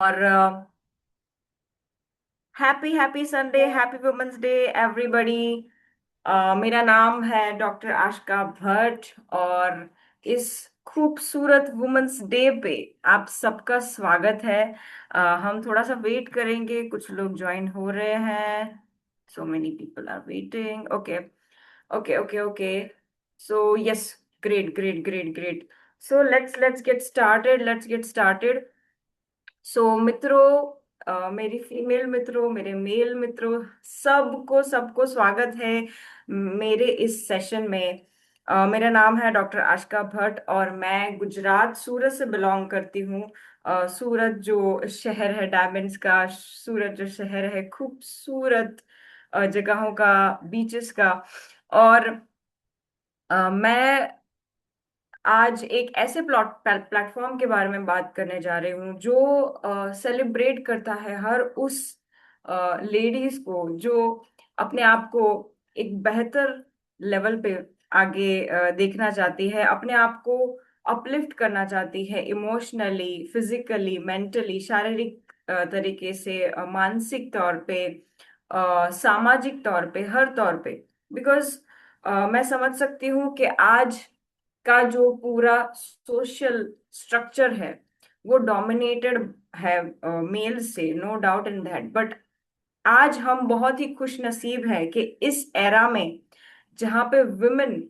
और happy happy Sunday, happy women's day everybody. मेरा नाम है डॉक्टर आशका भट्ट और इस खूबसूरत वुमेन्स डे पे आप सबका स्वागत है। हम थोड़ा सा वेट करेंगे, कुछ लोग ज्वाइन हो रहे हैं। So many people are waiting. Okay okay okay okay. So yes, great great great great. So let's get started, let's get started. So मित्रों, मेरी फीमेल मित्रों, मेरे मेल मित्रों, सबको सबको स्वागत है मेरे इस सेशन में। मेरा नाम है डॉक्टर आशका भट्ट और मैं गुजरात सूरत से बिलोंग करती हूँ। सूरत जो शहर है डायमंड्स का, सूरत जो शहर है खूबसूरत जगहों का, बीचेस का। और मैं आज एक ऐसे प्लेटफॉर्म के बारे में बात करने जा रही हूँ जो सेलिब्रेट करता है हर उस लेडीज को जो अपने आप को एक बेहतर लेवल पे आगे देखना चाहती है, अपने आप को अपलिफ्ट करना चाहती है, इमोशनली, फिजिकली, मेंटली, शारीरिक तरीके से, मानसिक तौर पे, सामाजिक तौर पे, हर तौर पे। बिकॉज मैं समझ सकती हूँ कि आज का जो पूरा सोशल स्ट्रक्चर है वो डोमिनेटेड है मेल से, no doubt in that. But आज हम बहुत ही खुश नसीब है कि इस एरा में जहाँ पे वुमेन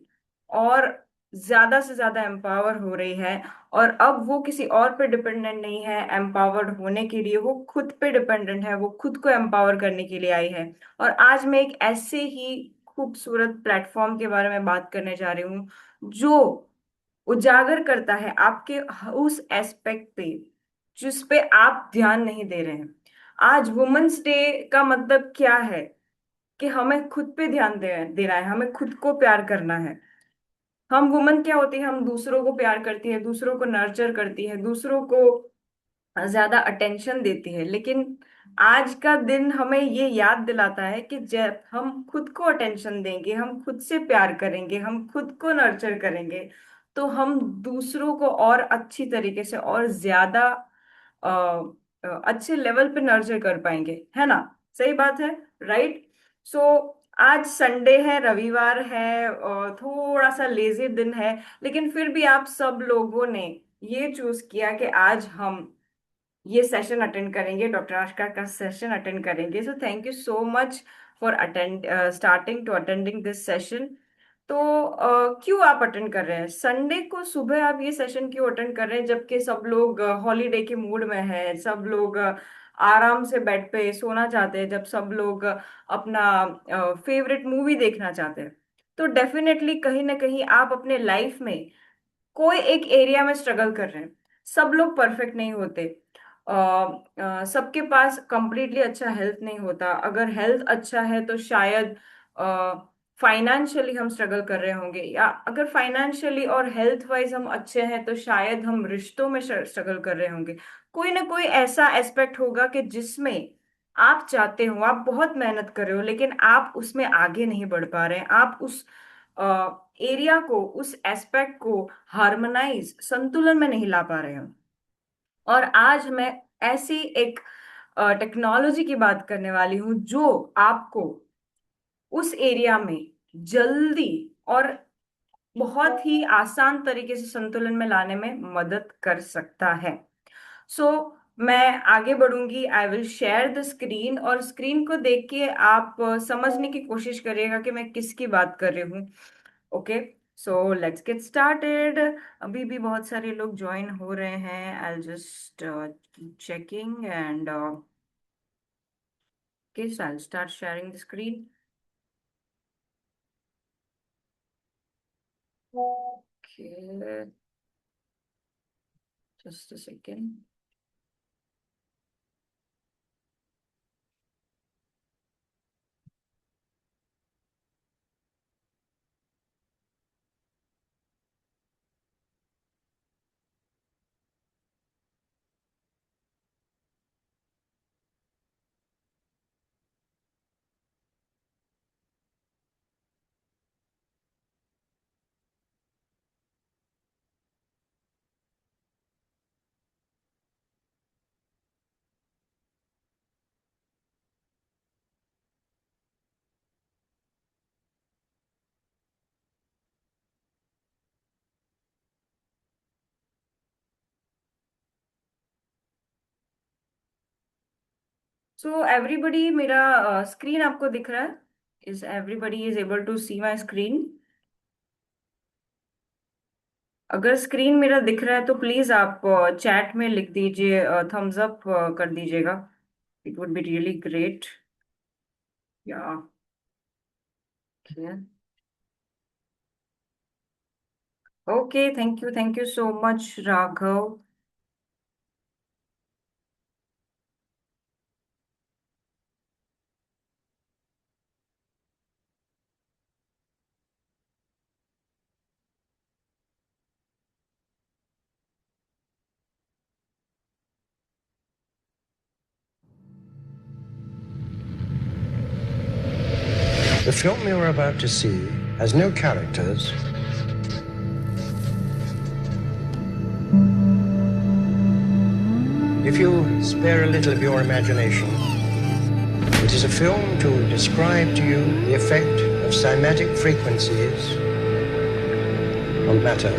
और ज्यादा से ज्यादा एम्पावर हो रही है, और अब वो किसी और पे डिपेंडेंट नहीं है एम्पावर्ड होने के लिए, वो खुद पे डिपेंडेंट है, वो खुद को एम्पावर करने के लिए आई है। और आज मैं एक ऐसे ही खूबसूरत प्लेटफॉर्म के बारे में बात करने जा रही हूँ जो उजागर करता है आपके उस एस्पेक्ट पे जिस पे आप ध्यान नहीं दे रहे हैं। आज वुमेन्स डे का मतलब क्या है कि हमें खुद पे ध्यान देना है, हमें खुद को प्यार करना है। हम वुमेन क्या होती है, हम दूसरों को प्यार करती है, दूसरों को नर्चर करती है, दूसरों को ज्यादा अटेंशन देती है। लेकिन आज का दिन हमें ये याद दिलाता है कि जब हम खुद को अटेंशन देंगे, हम खुद से प्यार करेंगे, हम खुद को नर्चर करेंगे, तो हम दूसरों को और अच्छी तरीके से और ज्यादा अ, अच्छे लेवल पे नर्चर कर पाएंगे, है ना? सही बात है, राइट? सो आज संडे है, रविवार है, और थोड़ा सा लेजी दिन है, लेकिन फिर भी आप सब लोगों ने ये चूज किया कि आज हम ये सेशन अटेंड करेंगे, डॉक्टर आशका का सेशन अटेंड करेंगे। So thank you so much for attend starting to attending this session. तो क्यों आप अटेंड कर रहे हैं संडे को सुबह? आप ये सेशन क्यों अटेंड कर रहे हैं जबकि सब लोग हॉलीडे के मूड में है, सब लोग आराम से बेड पे सोना चाहते हैं, जब सब लोग अपना फेवरेट मूवी देखना चाहते हैं? तो डेफिनेटली कहीं ना कहीं आप अपने लाइफ में कोई एक एरिया में स्ट्रगल कर रहे हैं। सब लोग परफेक्ट नहीं होते। सबके पास कंप्लीटली अच्छा हेल्थ नहीं होता। अगर हेल्थ अच्छा है तो शायद फाइनेंशियली हम स्ट्रगल कर रहे होंगे, या अगर फाइनेंशियली और हेल्थ वाइज हम अच्छे हैं तो शायद हम रिश्तों में स्ट्रगल कर रहे होंगे। कोई ना कोई ऐसा एस्पेक्ट होगा कि जिसमें आप चाहते हो, आप बहुत मेहनत कर रहे हो, लेकिन आप उसमें आगे नहीं बढ़ पा रहे हैं। आप उस एरिया को, उस एस्पेक्ट को हार्मोनाइज, संतुलन में नहीं ला पा रहे हो। और आज मैं ऐसी एक टेक्नोलॉजी की बात करने वाली हूँ जो आपको उस एरिया में जल्दी और बहुत ही आसान तरीके से संतुलन में लाने में मदद कर सकता है। सो मैं आगे बढ़ूंगी, I will share the screen, और स्क्रीन को देख के आप समझने की कोशिश करिएगा कि मैं किसकी बात कर रही हूँ। Okay, so let's get started. अभी भी बहुत सारे लोग ज्वाइन हो रहे हैं। I just keep checking and okay, so I'll start sharing the screen. Okay, just a second. So everybody, मेरा स्क्रीन आपको दिख रहा है? Is everybody is able to see my screen? अगर स्क्रीन मेरा दिख रहा है तो प्लीज आप चैट में लिख दीजिए, थम्स अप कर दीजिएगा। It would be really great. Yeah okay, thank you so much Raghav. The film you're about to see has no characters. If you spare a little of your imagination, it is a film to describe to you the effect of cymatic frequencies on matter.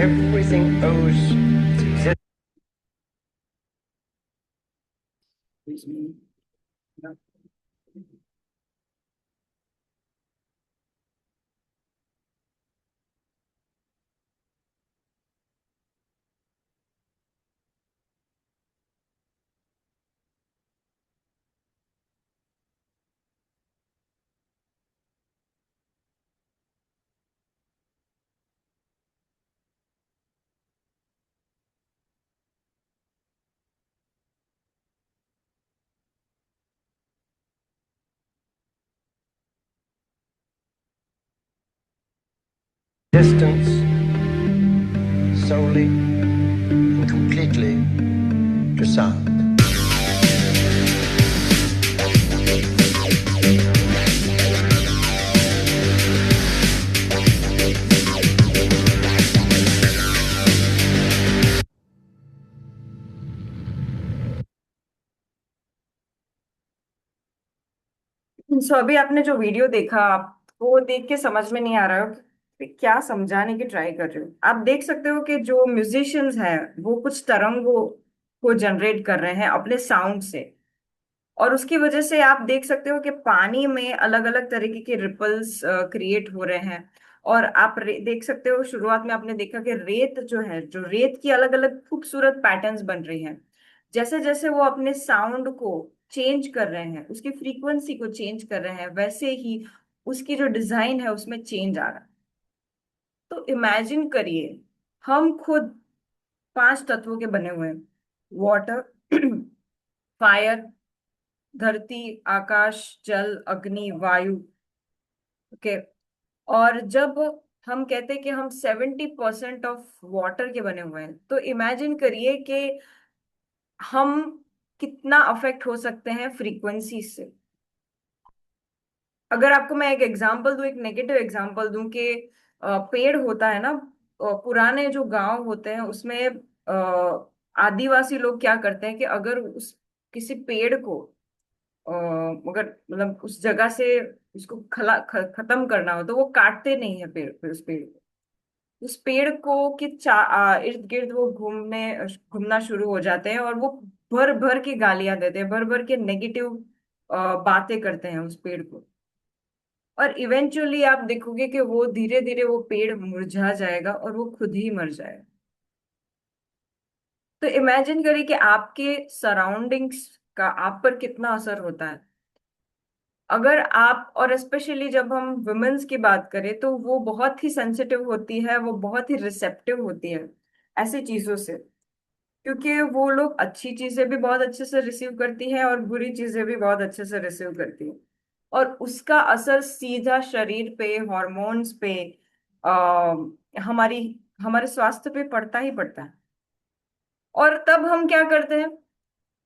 Everything owes its existence. Solely and completely to sound. सो अभी आपने जो video देखा, आपको देख के समझ में नहीं आ रहा हो कि क्या समझाने की ट्राई कर रहे हो। आप देख सकते हो कि जो म्यूजिशियंस हैं वो कुछ तरंगों को जनरेट कर रहे हैं अपने साउंड से। और उसकी वजह से आप देख सकते हो कि पानी में अलग अलग तरीके के रिपल्स क्रिएट हो रहे हैं। और आप देख सकते हो, शुरुआत में आपने देखा कि रेत जो है, जो रेत की अलग अलग खूबसूरत पैटर्न्स बन रही हैं। जैसे जैसे वो अपने साउंड को चेंज कर रहे हैं, उसकी फ्रीक्वेंसी को चेंज कर रहे हैं, वैसे ही उसकी जो डिजाइन है उसमें चेंज आ रहा है। तो इमेजिन करिए, हम खुद पांच तत्वों के बने हुए हैं। वाटर, फायर, धरती, आकाश, जल, अग्नि, वायु। ओके। और जब हम कहते हैं कि हम 70% ऑफ वाटर के बने हुए हैं, तो इमेजिन करिए कि हम कितना अफेक्ट हो सकते हैं फ्रीक्वेंसी से। अगर आपको मैं एक एग्जांपल दूं, एक नेगेटिव एग्जांपल दूं कि पेड़ होता है ना, पुराने जो गांव होते हैं उसमें आदिवासी लोग क्या करते हैं कि अगर उस किसी पेड़ को अगर मतलब उस जगह से उसको खत्म करना हो तो वो काटते नहीं है पेड़, उस पेड़ को। उस पेड़ को कि इर्द गिर्द वो घूमना शुरू हो जाते हैं, और वो भर भर के गालियां देते हैं, भर भर के नेगेटिव बातें करते हैं उस पेड़ को। और इवेंचुअली आप देखोगे कि वो धीरे धीरे वो पेड़ मुरझा जाएगा और वो खुद ही मर जाएगा। तो इमेजिन करिए कि आपके सराउंडिंग्स का आप पर कितना असर होता है। अगर आप, और स्पेशली जब हम वुमेन्स की बात करें, तो वो बहुत ही सेंसिटिव होती है, वो बहुत ही रिसेप्टिव होती है ऐसी चीजों से। क्योंकि वो लोग अच्छी चीजें भी बहुत अच्छे से रिसीव करती हैं और बुरी चीजें भी बहुत अच्छे से रिसीव करती हैं। और उसका असर सीधा शरीर पे, हॉर्मोन्स पे, आ, हमारी हमारे स्वास्थ्य पे पड़ता ही पड़ता है। और तब हम क्या करते हैं?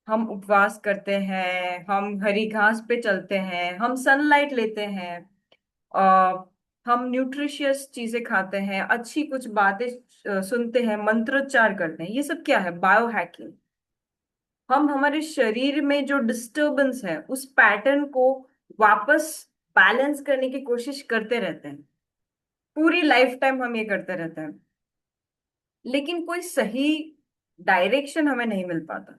हम उपवास करते हैं, हम हरी घास पे चलते हैं, हम सनलाइट लेते हैं, आ, हम न्यूट्रिशियस चीजें खाते हैं, अच्छी कुछ बातें सुनते हैं, मंत्रोच्चार करते हैं। ये सब क्या है? Bio hacking. हम हमारे शरीर में जो डिस्टरबेंस है उस पैटर्न को वापस बैलेंस करने की कोशिश करते रहते हैं। पूरी लाइफ टाइम हम ये करते रहते हैं, लेकिन कोई सही डायरेक्शन हमें नहीं मिल पाता।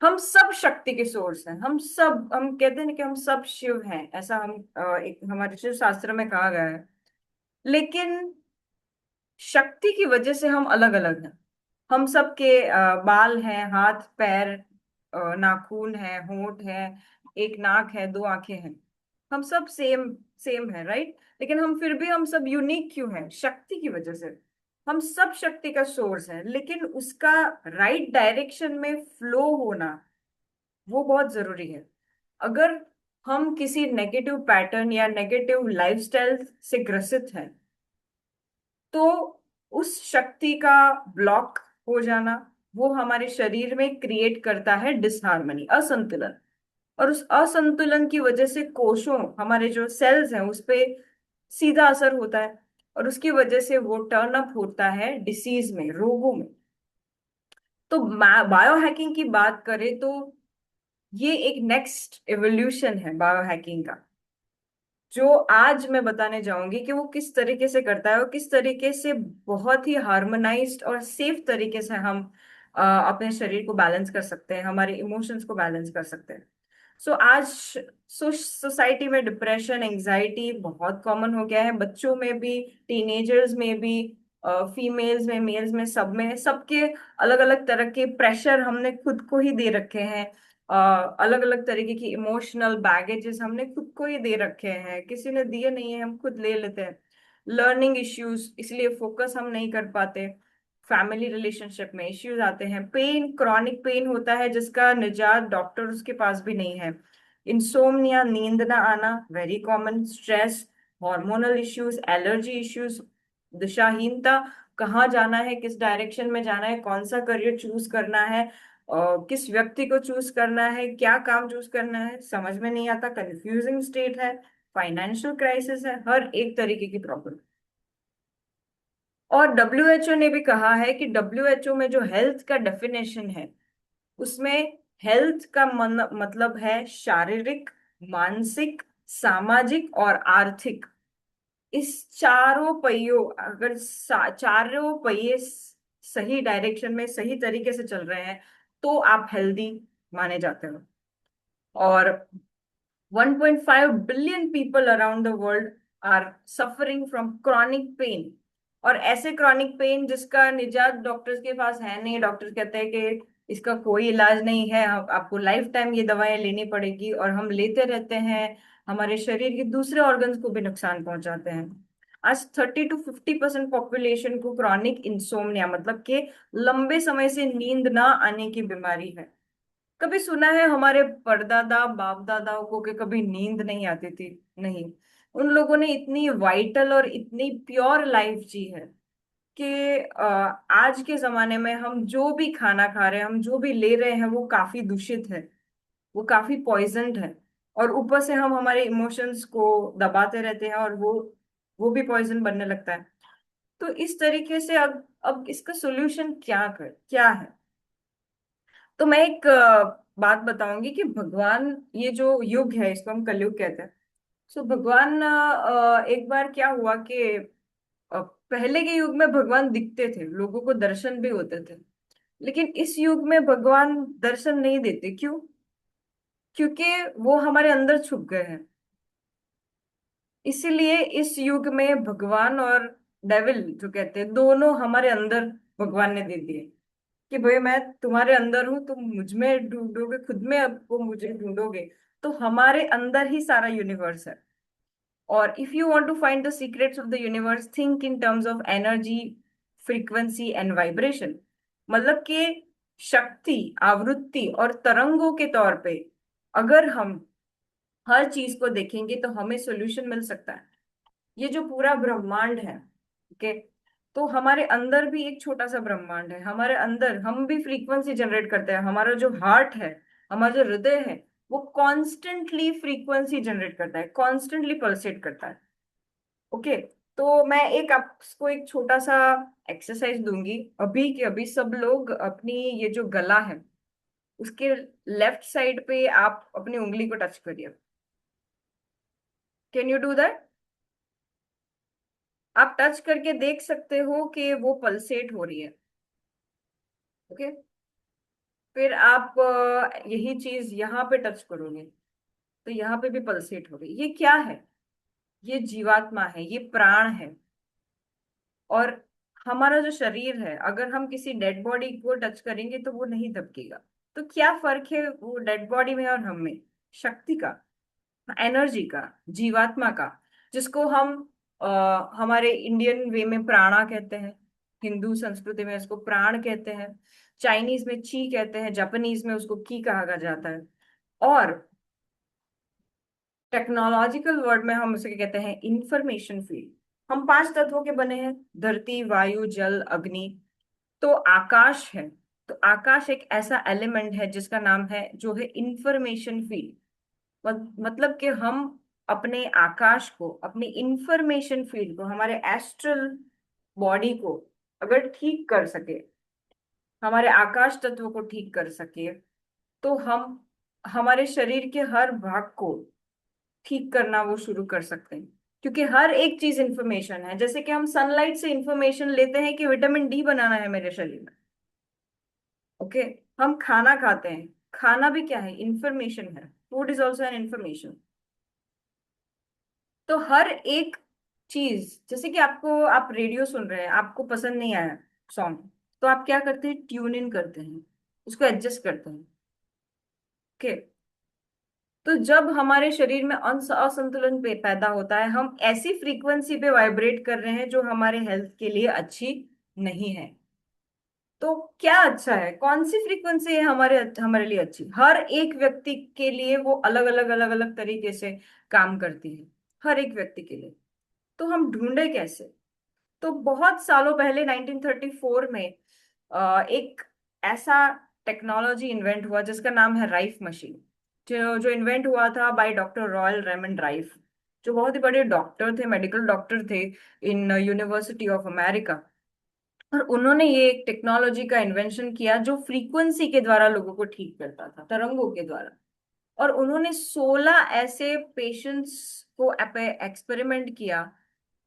हम सब शक्ति के सोर्स हैं, हम सब, हम कहते हैं ना कि हम सब शिव हैं, ऐसा हम एक हमारे शिव शास्त्र में कहा गया है। लेकिन शक्ति की वजह से हम अलग अलग हैं। हम सबके बाल हैं, हाथ पैर, नाखून है, होंठ है, एक नाक है, दो आंखें हैं। हम सब सेम सेम है, राइट? लेकिन हम फिर भी हम सब यूनिक क्यों हैं? शक्ति की वजह से। हम सब शक्ति का सोर्स है, लेकिन उसका राइट डायरेक्शन में फ्लो होना वो बहुत जरूरी है। अगर हम किसी नेगेटिव पैटर्न या नेगेटिव लाइफस्टाइल से ग्रसित हैं, तो उस शक्ति का ब्लॉक हो जाना वो हमारे शरीर में क्रिएट करता है डिसहार्मनी, असंतुलन। और उस असंतुलन की वजह से कोशों, हमारे जो सेल्स हैं, उस पे सीधा असर होता है। और उसकी वजह से वो टर्न अप होता है डिसीज में, रोगों में। तो बायो हैकिंग की बात करें तो ये एक नेक्स्ट एवोल्यूशन है बायो हैकिंग का, जो आज मैं बताने जाऊंगी कि वो किस तरीके से करता है और किस तरीके से बहुत ही हार्मोनाइज्ड और सेफ तरीके से हम अपने शरीर को बैलेंस कर सकते हैं, हमारे इमोशंस को बैलेंस कर सकते हैं। सो आज सोसाइटी में डिप्रेशन, एंजाइटी बहुत कॉमन हो गया है, बच्चों में भी, टीनेजर्स में भी, फीमेल्स में, मेल्स में, सब में, सबके अलग अलग तरह के प्रेशर हमने खुद को ही दे रखे हैं। अलग अलग तरीके की इमोशनल बैगेजेस हमने खुद को ही दे रखे हैं, किसी ने दिए नहीं है, हम खुद ले लेते हैं। लर्निंग इश्यूज, इसलिए फोकस हम नहीं कर पाते। फैमिली रिलेशनशिप में इश्यूज आते हैं, पेन, क्रॉनिक पेन होता है जिसका निजात डॉक्टर्स के पास भी नहीं है। इंसोम्निया, नींद ना आना, very common. Stress, hormonal issues, allergy issues, दिशाहीनता, कहाँ जाना है, किस डायरेक्शन में जाना है, कौन सा करियर चूज करना है, किस व्यक्ति को चूज करना है, क्या काम चूज करना है, समझ में नहीं आता, कंफ्यूजिंग स्टेट है, फाइनेंशियल क्राइसिस है, हर एक तरीके की प्रॉब्लम। और डब्ल्यूएचओ ने भी कहा है कि डब्ल्यूएचओ में जो हेल्थ का डेफिनेशन है उसमें हेल्थ का मतलब है शारीरिक, मानसिक, सामाजिक और आर्थिक। इस चारों पहियों, अगर चारों पहिए सही डायरेक्शन में सही तरीके से चल रहे हैं तो आप हेल्दी माने जाते हो। और 1.5 billion people around the world are suffering from chronic pain. और ऐसे क्रॉनिक पेन जिसका निजात डॉक्टर्स के पास है नहीं, डॉक्टर कहते हैं कि इसका कोई इलाज नहीं है, आपको लाइफ टाइम ये दवाएं लेनी पड़ेगी, और हम लेते रहते हैं, हमारे शरीर के दूसरे ऑर्गन्स को भी नुकसान पहुंचाते हैं। आज 30 to 50% पॉपुलेशन को क्रॉनिक इंसोम्निया मतलब कि लंबे समय से नींद ना आने की बीमारी है। कभी सुना है हमारे परदादा बाप दादाओं को कि कभी नींद नहीं आती थी? नहीं। उन लोगों ने इतनी वाइटल और इतनी प्योर लाइफ जी है कि आज के जमाने में हम जो भी खाना खा रहे हैं, हम जो भी ले रहे हैं, वो काफी दूषित है, वो काफी पॉइजन्ड है। और ऊपर से हम हमारे इमोशंस को दबाते रहते हैं और वो भी पॉइजन बनने लगता है। तो इस तरीके से अब इसका सोल्यूशन क्या है? तो मैं एक बात बताऊंगी कि भगवान, ये जो युग है इसको हम कलयुग कहते हैं। सो भगवान एक बार क्या हुआ कि पहले के युग में भगवान दिखते थे, लोगों को दर्शन भी होते थे। लेकिन इस युग में भगवान दर्शन नहीं देते। क्यों? क्योंकि वो हमारे अंदर छुप गए हैं। इसीलिए इस युग में भगवान और डेविल जो कहते हैं, दोनों हमारे अंदर भगवान ने दे दिए कि भाई मैं तुम्हारे अंदर हूं, तुम मुझ में ढूंढोगे, खुद में आपको मुझे ढूंढोगे, तो हमारे अंदर ही सारा यूनिवर्स है। और if you want to find the secrets of the universe, think in terms of energy, frequency and vibration. मतलब कि शक्ति, आवृत्ति और तरंगों के तौर पे अगर हम हर चीज को देखेंगे तो हमें सॉल्यूशन मिल सकता है। ये जो पूरा ब्रह्मांड है, ओके, तो हमारे अंदर भी एक छोटा सा ब्रह्मांड है। हमारे अंदर हम भी फ्रीक्वेंसी जनरेट करते हैं। हमारा जो हार्ट है, हमारा जो हृदय है, वो कॉन्स्टेंटली फ्रीक्वेंसी जनरेट करता है, कॉन्स्टेंटली पल्सेट करता है। ओके। तो मैं आपको एक छोटा सा एक्सरसाइज दूंगी अभी के अभी। सब लोग अपनी ये जो गला है उसके लेफ्ट साइड पे आप अपनी उंगली को टच करिए। Can you do that? आप टच करके देख सकते हो कि वो पल्सेट हो रही है। ओके। फिर आप यही चीज यहाँ पे टच करोगे तो यहाँ पे भी पल्सेट हो रही है। ये क्या है? ये जीवात्मा है, ये प्राण है। और हमारा जो शरीर है, अगर हम किसी डेड बॉडी को टच करेंगे तो वो नहीं दबकेगा। तो क्या फर्क है वो डेड बॉडी में और हम में? शक्ति का, एनर्जी का, जीवात्मा का, जिसको हम हमारे इंडियन वे में प्राणा कहते हैं, हिंदू संस्कृति में इसको प्राण कहते हैं, चाइनीज में ची कहते हैं, जापानीज में उसको की कहा जाता है। और टेक्नोलॉजिकल वर्ड में हम उसे क्या कहते हैं? Information field. हम 5 तत्वों के बने हैं: धरती, वायु, जल, अग्नि। तो आकाश है। तो आकाश एक ऐसा एलिमेंट है जिसका नाम है जो है इंफॉर्मेशन फील्ड। मतलब कि हम अपने आकाश को, अपनी इंफॉर्मेशन फील्ड को, हमारे एस्ट्रल बॉडी को अगर ठीक कर सके, हमारे आकाश तत्व को ठीक कर सके, तो हम हमारे शरीर के हर भाग को ठीक करना वो शुरू कर सकते हैं। क्योंकि हर एक चीज इंफॉर्मेशन है। जैसे कि हम सनलाइट से इंफॉर्मेशन लेते हैं कि विटामिन डी बनाना है मेरे शरीर में। ओके। हम खाना खाते हैं, खाना भी क्या है? इंफॉर्मेशन है। Food is also an information. तो हर एक चीज, जैसे कि आप रेडियो सुन रहे हैं, आपको पसंद नहीं आया सॉन्ग, तो आप क्या करते हैं? ट्यून इन करते हैं, उसको एडजस्ट करते हैं। ओके। तो जब हमारे शरीर में असंतुलन पैदा होता है, हम ऐसी फ्रीक्वेंसी पे वाइब्रेट कर रहे हैं जो हमारे हेल्थ के लिए अच्छी नहीं है। तो क्या अच्छा है? कौन सी फ्रीक्वेंसी है हमारे हमारे लिए अच्छी? हर एक व्यक्ति के लिए वो अलग अलग तरीके से काम करती है, हर एक व्यक्ति के लिए। तो हम ढूंढे कैसे? तो बहुत सालों पहले 1934 में एक ऐसा टेक्नोलॉजी इन्वेंट हुआ जिसका नाम है राइफ मशीन। जो जो इन्वेंट हुआ था by doctor royal Raymond rife, जो बहुत ही बड़े डॉक्टर थे, मेडिकल डॉक्टर थे इन यूनिवर्सिटी ऑफ अमेरिका। और उन्होंने ये एक टेक्नोलॉजी का इन्वेंशन किया जो फ्रीक्वेंसी के द्वारा लोगों को ठीक करता था, तरंगों के द्वारा। और उन्होंने 16 ऐसे पेशेंट्स को एक्सपेरिमेंट किया,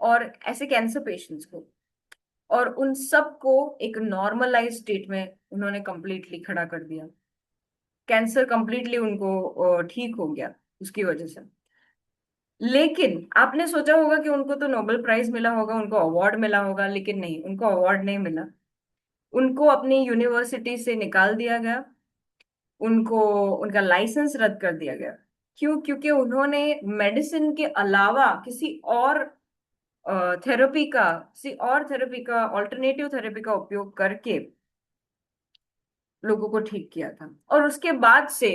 और ऐसे कैंसर पेशेंट्स को, और उन सबको एक नॉर्मलाइज स्टेट में उन्होंने कंप्लीटली खड़ा कर दिया। कैंसर कंप्लीटली उनको ठीक हो गया उसकी वजह से। लेकिन आपने सोचा होगा कि उनको तो नोबेल प्राइज मिला होगा, उनको अवार्ड मिला होगा, लेकिन नहीं, उनको अवार्ड नहीं मिला। उनको अपनी यूनिवर्सिटी से निकाल दिया गया। उनको उनका लाइसेंस रद्द कर दिया गया। क्यों? क्योंकि उन्होंने मेडिसिन के अलावा किसी और थेरेपी का, किसी और थेरेपी का, ऑल्टरनेटिव थेरेपी का उपयोग करके लोगों को ठीक किया था। और उसके बाद से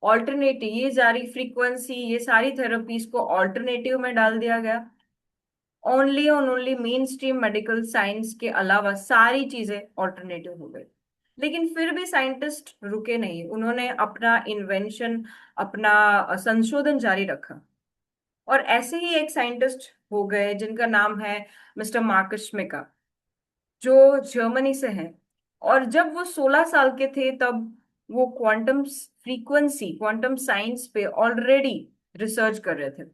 ऑल्टरनेटिव, ये सारी फ्रीक्वेंसी, ये सारी थेरेपीज को ऑल्टरनेटिव में डाल दिया गया। ओनली और only main stream medical science के अलावा सारी चीजें ऑल्टरनेटिव हो गई। लेकिन फिर भी साइंटिस्ट रुके नहीं, उन्होंने अपना इन्वेंशन, अपना संशोधन जारी रखा। और ऐसे ही एक साइंटिस्ट हो गए जिनका नाम है मिस्टर मार्कस श्मिका, जो जर्मनी से हैं। और जब वो 16 साल के थे तब वो क्वांटम फ्रीक्वेंसी, क्वांटम साइंस पे ऑलरेडी रिसर्च कर रहे थे।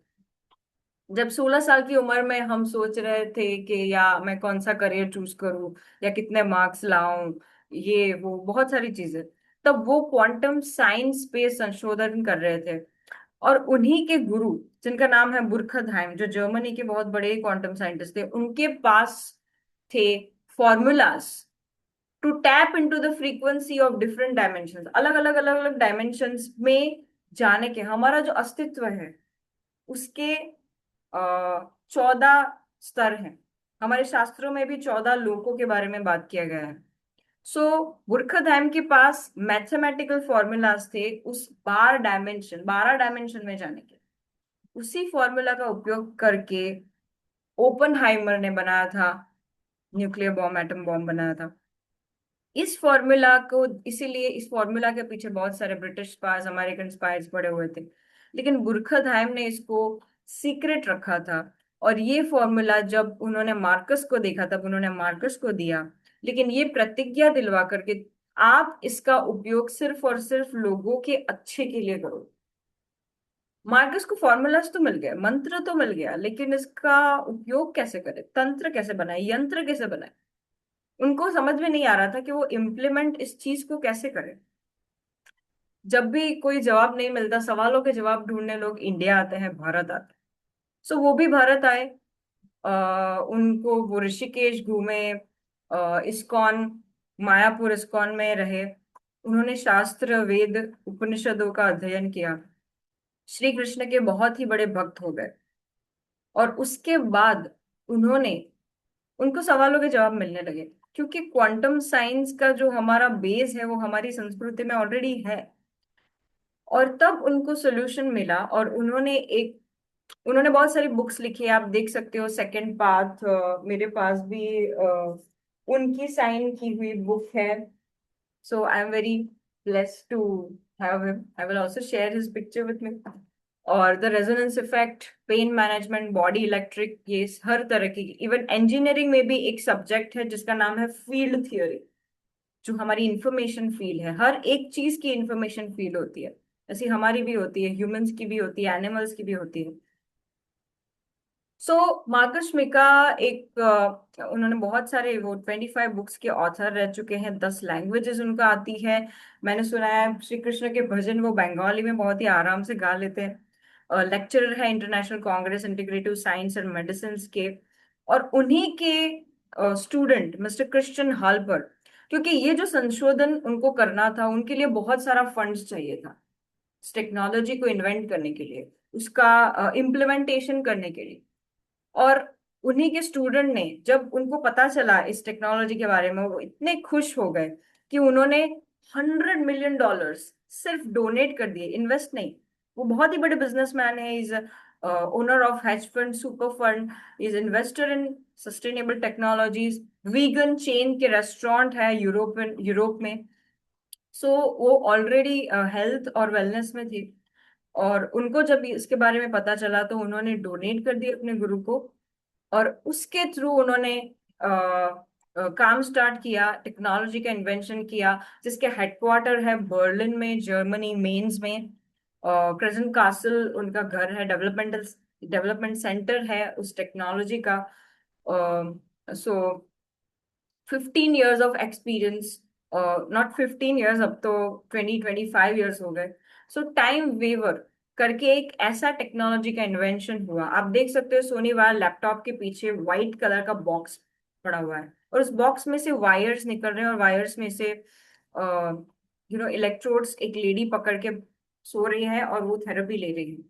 जब 16 साल की उम्र में हम सोच रहे थे कि या मैं कौन सा करियर चूज करूं, या कितने मार्क्स लाऊं, ये वो बहुत सारी चीजें, तब वो क्वांटम साइंस पे संशोधन कर रहे थे। और उन्हीं के गुरु, जिनका नाम है बुरखहइम, जो जर्मनी के बहुत बड़े क्वांटम साइंटिस्ट थे, उनके पास थे formulas to tap into the frequency of different dimensions, अलग अलग अलग अलग डायमेंशंस में जाने के, हमारा जो अस्तित्व है उसके 14 स्तर हैं। हमारे शास्त्रों में भी 14 लोकों के बारे में बात किया गया है। सो बुरखहइम के पास मैथमेटिकल फॉर्मूलाज थे उस 12 डायमेंशन में जाने के। उसी फॉर्मूला का उपयोग करके ओपनहाइमर ने बनाया था, न्यूक्लियर बॉम्ब, एटम बॉम्ब बनाया था। इस फॉर्मूला को, इसीलिए इस फॉर्मूला के पीछे बहुत सारे ब्रिटिश स्पाइस, अमेरिकन स्पाइस पड़े हुए थे। लेकिन बुरखहइम ने इसको सीक्रेट रखा था। और ये फॉर्मूला जब उन्होंने मार्कस को देखा तब उन्होंने मार्कस को दिया, लेकिन ये प्रतिज्ञा दिलवा करके, आप इसका उपयोग सिर्फ और सिर्फ लोगों के अच्छे के लिए करो। मार्कस को फॉर्मूलाज तो मिल गए, मंत्र तो मिल गया, लेकिन इसका उपयोग कैसे करे, तंत्र कैसे बनाए, यंत्र कैसे बनाए, उनको समझ में नहीं आ रहा था कि वो इम्प्लीमेंट इस चीज को कैसे करें। जब भी कोई जवाब नहीं मिलता, सवालों के जवाब ढूंढने लोग इंडिया आते हैं, भारत आते हैं। सो वो भी भारत आए। उनको वो ऋषिकेश घूमे, इस्कॉन, मायापुर इस्कॉन में रहे। उन्होंने शास्त्र, वेद, उपनिषदों का अध्ययन किया। श्री कृष्ण के बहुत ही बड़े भक्त हो गए। और उसके बाद उन्होंने, उनको सवालों के जवाब मिलने लगे, क्योंकि क्वांटम साइंस का जो हमारा बेस है वो हमारी संस्कृति में ऑलरेडी है। और तब उनको सोल्यूशन मिला, और उन्होंने बहुत सारी बुक्स लिखी है, आप देख सकते हो। सेकंड पाथ मेरे पास भी उनकी साइन की हुई बुक है। So I am very blessed to have him. I will also share his picture with me. और the resonance effect, pain management, body electric, ये हर तरह की, इवन इंजीनियरिंग में भी एक सब्जेक्ट है जिसका नाम है फील्ड थियोरी, जो हमारी इंफॉर्मेशन फील्ड है। हर एक चीज की इंफॉर्मेशन फील्ड होती है, ऐसी हमारी भी होती है, ह्यूमंस की भी होती है, एनिमल्स की भी होती है। सो मार्कस मिका एक उन्होंने बहुत सारे, वो 25 बुक्स के ऑथर रह चुके हैं, 10 लैंग्वेजेस उनका आती है। मैंने सुना है श्री कृष्ण के भजन वो बंगाली में बहुत ही आराम से गा लेते हैं। लेक्चरर है international Congress integrative science and medicine के। और उन्हीं के स्टूडेंट मिस्टर क्रिश्चियन हाल्पर, क्योंकि ये जो संशोधन उनको करना था, उनके लिए बहुत सारा फंड्स चाहिए था इस टेक्नोलॉजी को इन्वेंट करने के लिए, उसका इम्प्लीमेंटेशन करने के लिए। और उन्हीं के स्टूडेंट ने, जब उनको पता चला इस टेक्नोलॉजी के बारे में, वो इतने खुश हो गए कि उन्होंने $100 million सिर्फ डोनेट कर दिए, इन्वेस्ट नहीं। वो बहुत ही बड़े बिजनेसमैन है, is owner of hedge fund, super fund, is investor in sustainable technologies, vegan chain के रेस्टोरेंट है यूरोप में। सो वो ऑलरेडी हेल्थ और वेलनेस में थी। और उनको जब इसके बारे में पता चला तो उन्होंने डोनेट कर दिए अपने गुरु को। और उसके थ्रू उन्होंने काम स्टार्ट किया, टेक्नोलॉजी का इन्वेंशन किया, जिसके हेडक्वार्टर है बर्लिन में, जर्मनी, मेन्स में। प्रेजेंट कासल उनका घर है, डेवलपमेंट सेंटर है उस टेक्नोलॉजी का। सो 15 years of experience, not 15 years, अब तो 20-25 years हो गए। सो टाइम वेवर करके एक ऐसा टेक्नोलॉजी का इन्वेंशन हुआ। आप देख सकते हो सोनी वायर लैपटॉप के पीछे व्हाइट कलर का बॉक्स पड़ा हुआ है, और उस बॉक्स में से वायर्स निकल रहे हैं, और वायर्स में से इलेक्ट्रोड्स, एक लेडी पकड़ के सो रही है और वो थेरेपी ले रही है।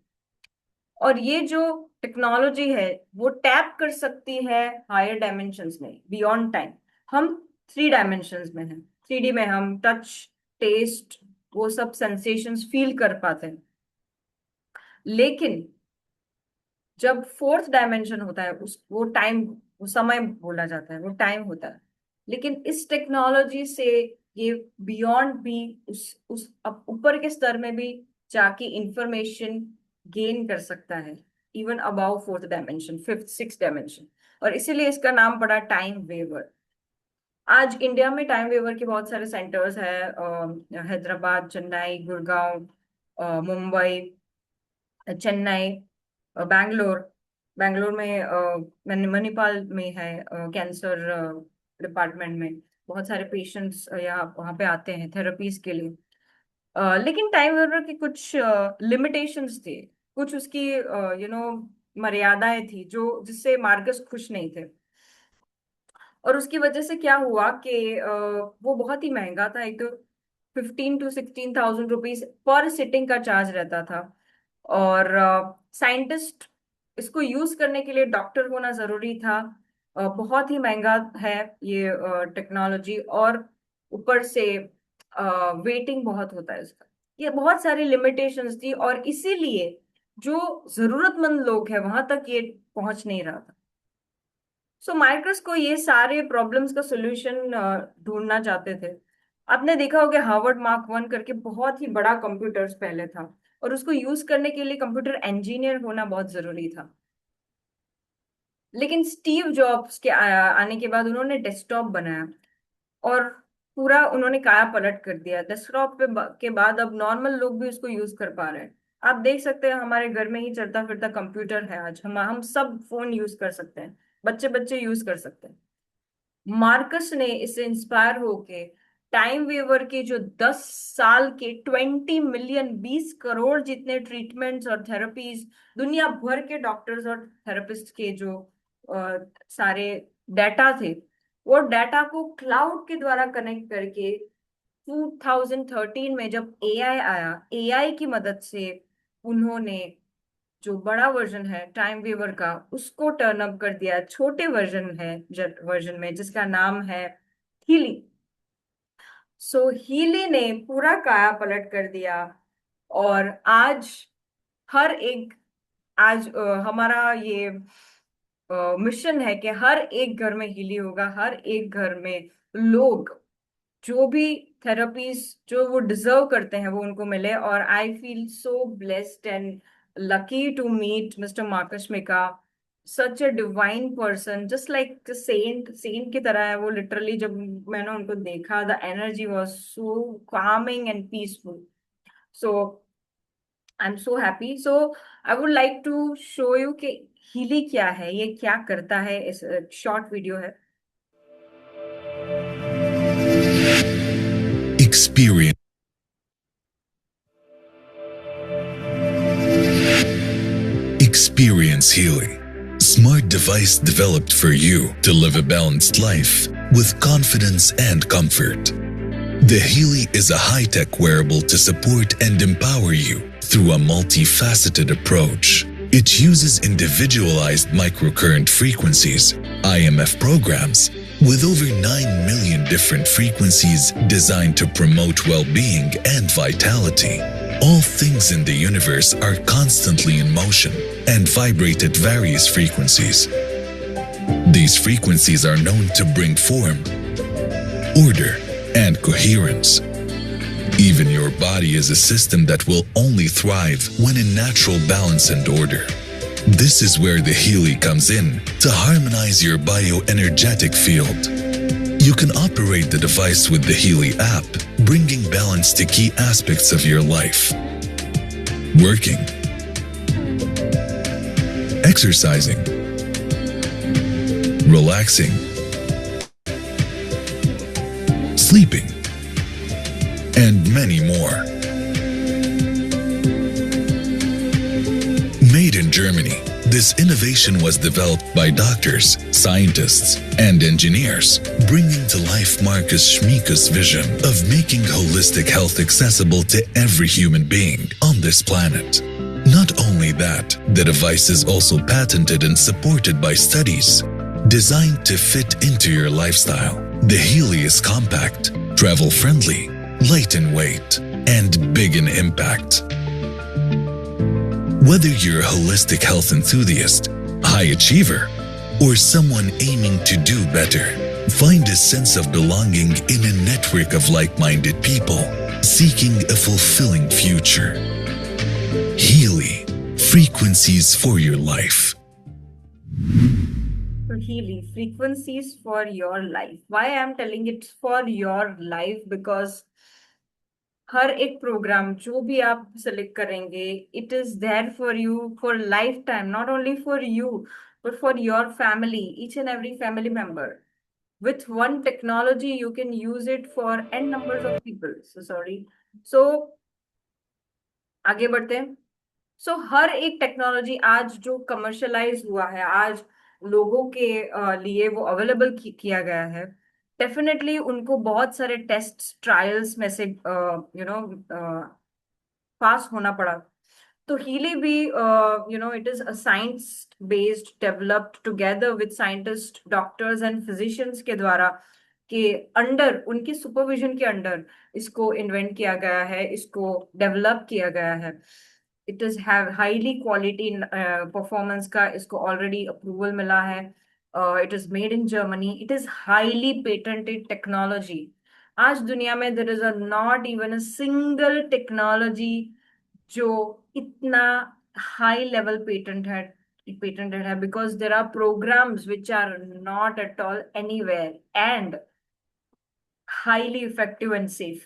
और ये जो टेक्नोलॉजी है वो टैप कर सकती है हायर डायमेंशंस में बियॉन्ड टाइम। हम 3 डायमेंशंस में हैं। 3D में हम टच, टेस्ट, वो सब सेंसेशंस फील कर पाते हैं। लेकिन जब 4th डायमेंशन होता है उस वो टाइम, वो समय बोला जाता है, वो टाइम होता है। लेकिन इस टेक्नोलॉजी से ये बियॉन्ड भी उस ऊपर के स्तर में भी जाके इंफॉर्मेशन गेन कर सकता है, even about 4th dimension, 5th 6th dimension. और इसीलिए इसका नाम पड़ा टाइम वेवर। आज इंडिया में टाइम वेवर के बहुत सारे सेंटर्स हैं, हैदराबाद, चेन्नई, गुड़गांव, मुंबई, चेन्नई, बैंगलोर। बैंगलोर में मणिपाल में है कैंसर डिपार्टमेंट में। बहुत सारे पेशेंट्स यहाँ वहाँ पे आते हैं थेरेपीज के लिए। लेकिन टाइम वार्नर की कुछ लिमिटेशंस थी, कुछ उसकी मर्यादाएं थी जो जिससे मार्कस खुश नहीं थे। और उसकी वजह से क्या हुआ कि वो बहुत ही महंगा था। एक तो 15 to 16 thousand rupees per sitting का चार्ज रहता था। और साइंटिस्ट इसको यूज करने के लिए डॉक्टर होना जरूरी था। बहुत ही महंगा है ये टेक्नोलॉजी। और ऊपर से वेटिंग बहुत होता है इसका। ये बहुत सारी लिमिटेशंस थी और इसीलिए जो जरूरतमंद लोग हैं वहां तक ये पहुंच नहीं रहा था। सो मार्कस को ये सारे प्रॉब्लम्स का सोल्यूशन ढूंढना चाहते थे। आपने देखा होगा हार्वर्ड मार्क 1 करके बहुत ही बड़ा कंप्यूटर्स पहले था, और उसको यूज करने के लिए कंप्यूटर इंजीनियर होना बहुत जरूरी था। लेकिन स्टीव जॉब्स के आने के बाद उन्होंने डेस्कटॉप बनाया और पूरा उन्होंने काया पलट कर दिया। डेस्कटॉप के बाद अब नॉर्मल लोग भी उसको यूज कर पा रहे हैं। आप देख सकते हैं हमारे घर में ही चलता फिरता कंप्यूटर है। आज हम सब फोन यूज कर सकते हैं, बच्चे बच्चे यूज कर सकते हैं। मार्कस ने इससे इंस्पायर होके टाइम वेवर के जो 10 साल के 20 मिलियन, 20 करोड़ जितने ट्रीटमेंट्स और थेरेपीज, दुनिया भर के डॉक्टर्स और थेरेपिस्ट के जो सारे डाटा थे, वो डाटा को क्लाउड के द्वारा कनेक्ट करके 2013 में जब एआई आया, एआई की मदद से उन्होंने जो बड़ा वर्जन है टाइम वेवर का उसको टर्न अप कर दिया। छोटे वर्जन में जिसका नाम है हीली। सो हीली ने पूरा काया पलट कर दिया। और आज हर एक आज हमारा ये मिशन है कि हर एक घर में हीली होगा। हर एक घर में लोग जो भी थेरेपीज जो वो डिजर्व करते हैं वो उनको मिले। और I feel so blessed and lucky to meet mister Marcus Meka, such a divine person, just like saint. Saint की तरह है वो लिटरली। जब मैंने उनको देखा, the energy was so calming and peaceful. So I am so happy. So I would like to show you कि Healy क्या है, ये क्या करता है। इस शॉर्ट वीडियो है। Experience. Experience Healy. Smart device developed for you to live a balanced life with confidence and comfort. The Healy is a high-tech wearable to support and empower you through a multifaceted approach. It uses individualized microcurrent frequencies, IMF programs, with over 9 million different frequencies designed to promote well-being and vitality. All things in the universe are constantly in motion and vibrate at various frequencies. These frequencies are known to bring form, order, and coherence. Even your body is a system that will only thrive when in natural balance and order. This is where the Healy comes in to harmonize your bioenergetic field. You can operate the device with the Healy app, bringing balance to key aspects of your life. Working, exercising, relaxing, sleeping, and many more. Made in Germany, this innovation was developed by doctors, scientists, and engineers, bringing to life Marcus Schmieka's vision of making holistic health accessible to every human being on this planet. Not Not only that, the device is also patented and supported by studies designed to fit into your lifestyle. The Healy is compact, travel-friendly, light in weight, and big in impact. Whether you're a holistic health enthusiast, high achiever, or someone aiming to do better, find a sense of belonging in a network of like-minded people seeking a fulfilling future. Healy, frequencies for your life. So Healy, frequencies for your life. Why I am telling it for your life? Because हर एक program जो भी आप select करेंगे, it is there for you for life time, not only for you but for your family, each and every family member. With one technology you can use it for n numbers of people. So आगे बढ़ते हैं. हर एक technology आज जो commercialise हुआ है, आज लोगों के लिए वो अवेलेबल किया गया है, डेफिनेटली उनको बहुत सारे टेस्ट ट्रायल्स में से पास होना पड़ा. तो हीली भी it is a science based, developed together with scientist, doctors and physicians के द्वारा, के अंडर, उनकी सुपरविजन के अंडर इसको इन्वेंट किया गया है, इसको डेवलप किया गया है. It is have highly quality performance का, इसको ऑलरेडी अप्रूवल मिला है. It is made in Germany, it is highly patented technology. आज दुनिया में there is a not even a single technology जो इतना हाई लेवल पेटेंटेड है, because there are programs which are not at all anywhere and highly effective and safe.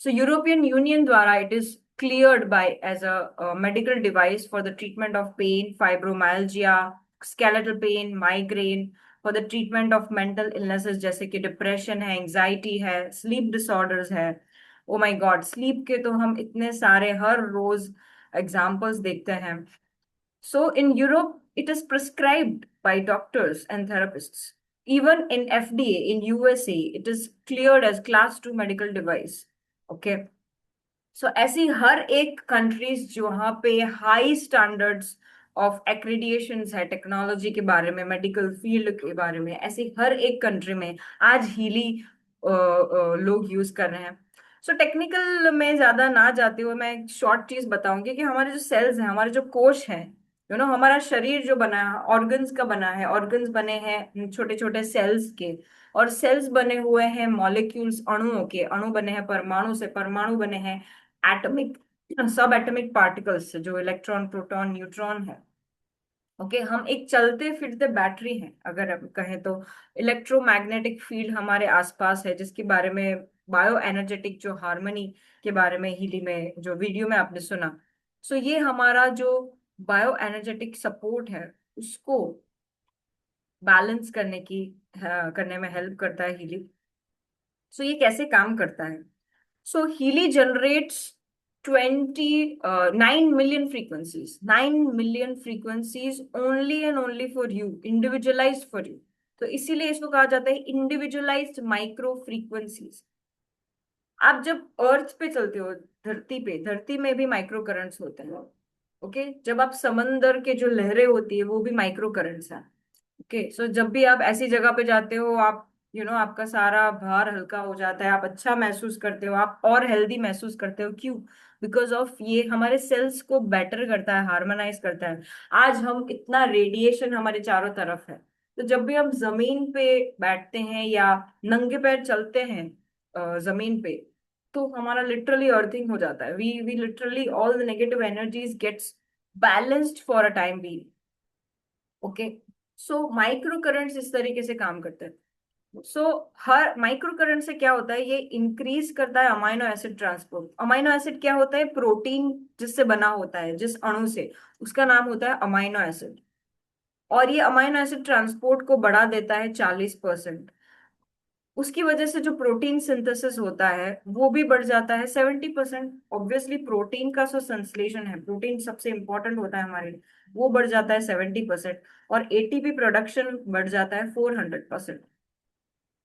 So European Union द्वारा it is cleared by as a medical device for the treatment of pain, fibromyalgia, skeletal pain, migraine, for the treatment of mental illnesses जैसे कि depression है, anxiety है, sleep disorders है. Oh my God, sleep के तो हम इतने सारे हर रोज एग्जाम्पल्स देखते हैं. So in Europe, it is prescribed by doctors and therapists. Even in FDA in USA, it is cleared as class 2 medical device. Okay. So ऐसी हर एक कंट्रीज जहाँ पे हाई स्टैंडर्ड्स ऑफ एक्रेडिएशंस है टेक्नोलॉजी के बारे में, मेडिकल फील्ड के बारे में, ऐसी हर एक कंट्री में आज हीली लोग यूज कर रहे हैं. सो टेक्निकल में ज्यादा ना जाते हुए मैं एक शॉर्ट चीज बताऊंगी कि हमारे जो सेल्स हैं, हमारे जो कोश हैं, हमारा शरीर जो बना है ऑर्गन्स का बना है, ऑर्गन्स बने हैं छोटे छोटे सेल्स के, और सेल्स बने हुए हैं मॉलिक्यूल्स, अणुओं के. अणु बने हैं परमाणु से, परमाणु बने हैं एटॉमिक, सब एटॉमिक पार्टिकल्स से, जो इलेक्ट्रॉन, प्रोटॉन, न्यूट्रॉन है. ओके, हम एक चलते फिरते बैटरी हैं अगर हम कहें तो. इलेक्ट्रोमैग्नेटिक फील्ड हमारे आसपास है, जिसके बारे में बायो एनर्जेटिक जो हार्मनी के बारे में हिली में जो वीडियो में आपने सुना. ये हमारा जो बायो एनर्जेटिक सपोर्ट है उसको बैलेंस करने में हेल्प करता है हीली. ये कैसे काम करता है? Healy generates 9 million frequencies. 9 million frequencies only and only for you, individualized for you. तो इसीलिए इसको कहा जाता है इंडिविजुअलाइज्ड माइक्रो फ्रीक्वेंसीज. आप जब अर्थ पे चलते हो, धरती में भी माइक्रो करंट्स होते हैं. ओके, जब आप समंदर के जो लहरें होती है वो भी माइक्रो करंट्स हैं. ओके, जब भी आप ऐसी जगह पे जाते हो, आप आपका सारा भार हल्का हो जाता है, आप अच्छा महसूस करते हो, आप और हेल्दी महसूस करते हो. क्यों? बिकॉज ऑफ ये हमारे सेल्स को बेटर करता है, हार्मोनाइज करता है. आज हम इतना रेडिएशन हमारे चारों तरफ है, तो जब भी हम जमीन पे बैठते हैं या नंगे पैर चलते हैं जमीन पे, तो हमारा लिटरली अर्थिंग हो जाता है. We literally all the negative energies gets balanced for a time be. Okay, micro currents इस तरीके से काम करते हैं. हर माइक्रो करंट से क्या होता है, ये इंक्रीज करता है amino acid transport. Amino acid क्या होता है? प्रोटीन जिससे बना होता है, जिस अणु से, उसका नाम होता है अमाइनो एसिड. और ये अमाइनो एसिड ट्रांसपोर्ट को बढ़ा देता है 40%. उसकी वजह से जो प्रोटीन सिंथेसिस होता है वो भी बढ़ जाता है 70%. ऑब्वियसली प्रोटीन का जो संश्लेषण है, प्रोटीन सबसे इंपॉर्टेंट होता है हमारे लिए, वो बढ़ जाता है 70%. और एटीपी प्रोडक्शन बढ़ जाता है 400%.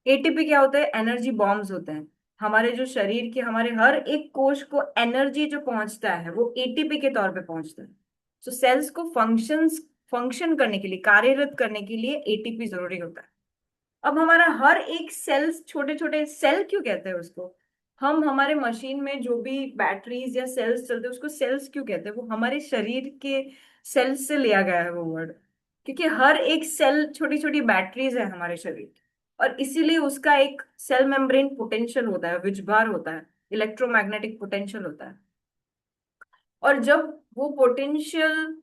एटीपी क्या होता है? एनर्जी बॉम्ब्स होते हैं. हमारे जो शरीर के हमारे हर एक कोश को एनर्जी जो पहुंचता है वो एटीपी के तौर पे पहुंचता है। तो सेल्स को फंक्शन करने के लिए, कार्यरत करने के लिए एटीपी जरूरी होता है। अब हमारा हर एक सेल्स, छोटे छोटे सेल क्यों कहते हैं उसको, हम हमारे मशीन में जो भी बैटरीज या सेल्स चलते हैं उसको सेल्स क्यों कहते हैं, वो हमारे शरीर के सेल्स से लिया गया है वो वर्ड। क्योंकि हर एक सेल छोटी छोटी बैटरीज है हमारे शरीर की, और इसीलिए उसका एक सेल मेम्ब्रेन पोटेंशियल होता है, विचबार होता है, इलेक्ट्रोमैग्नेटिक पोटेंशियल होता है। और जब वो पोटेंशियल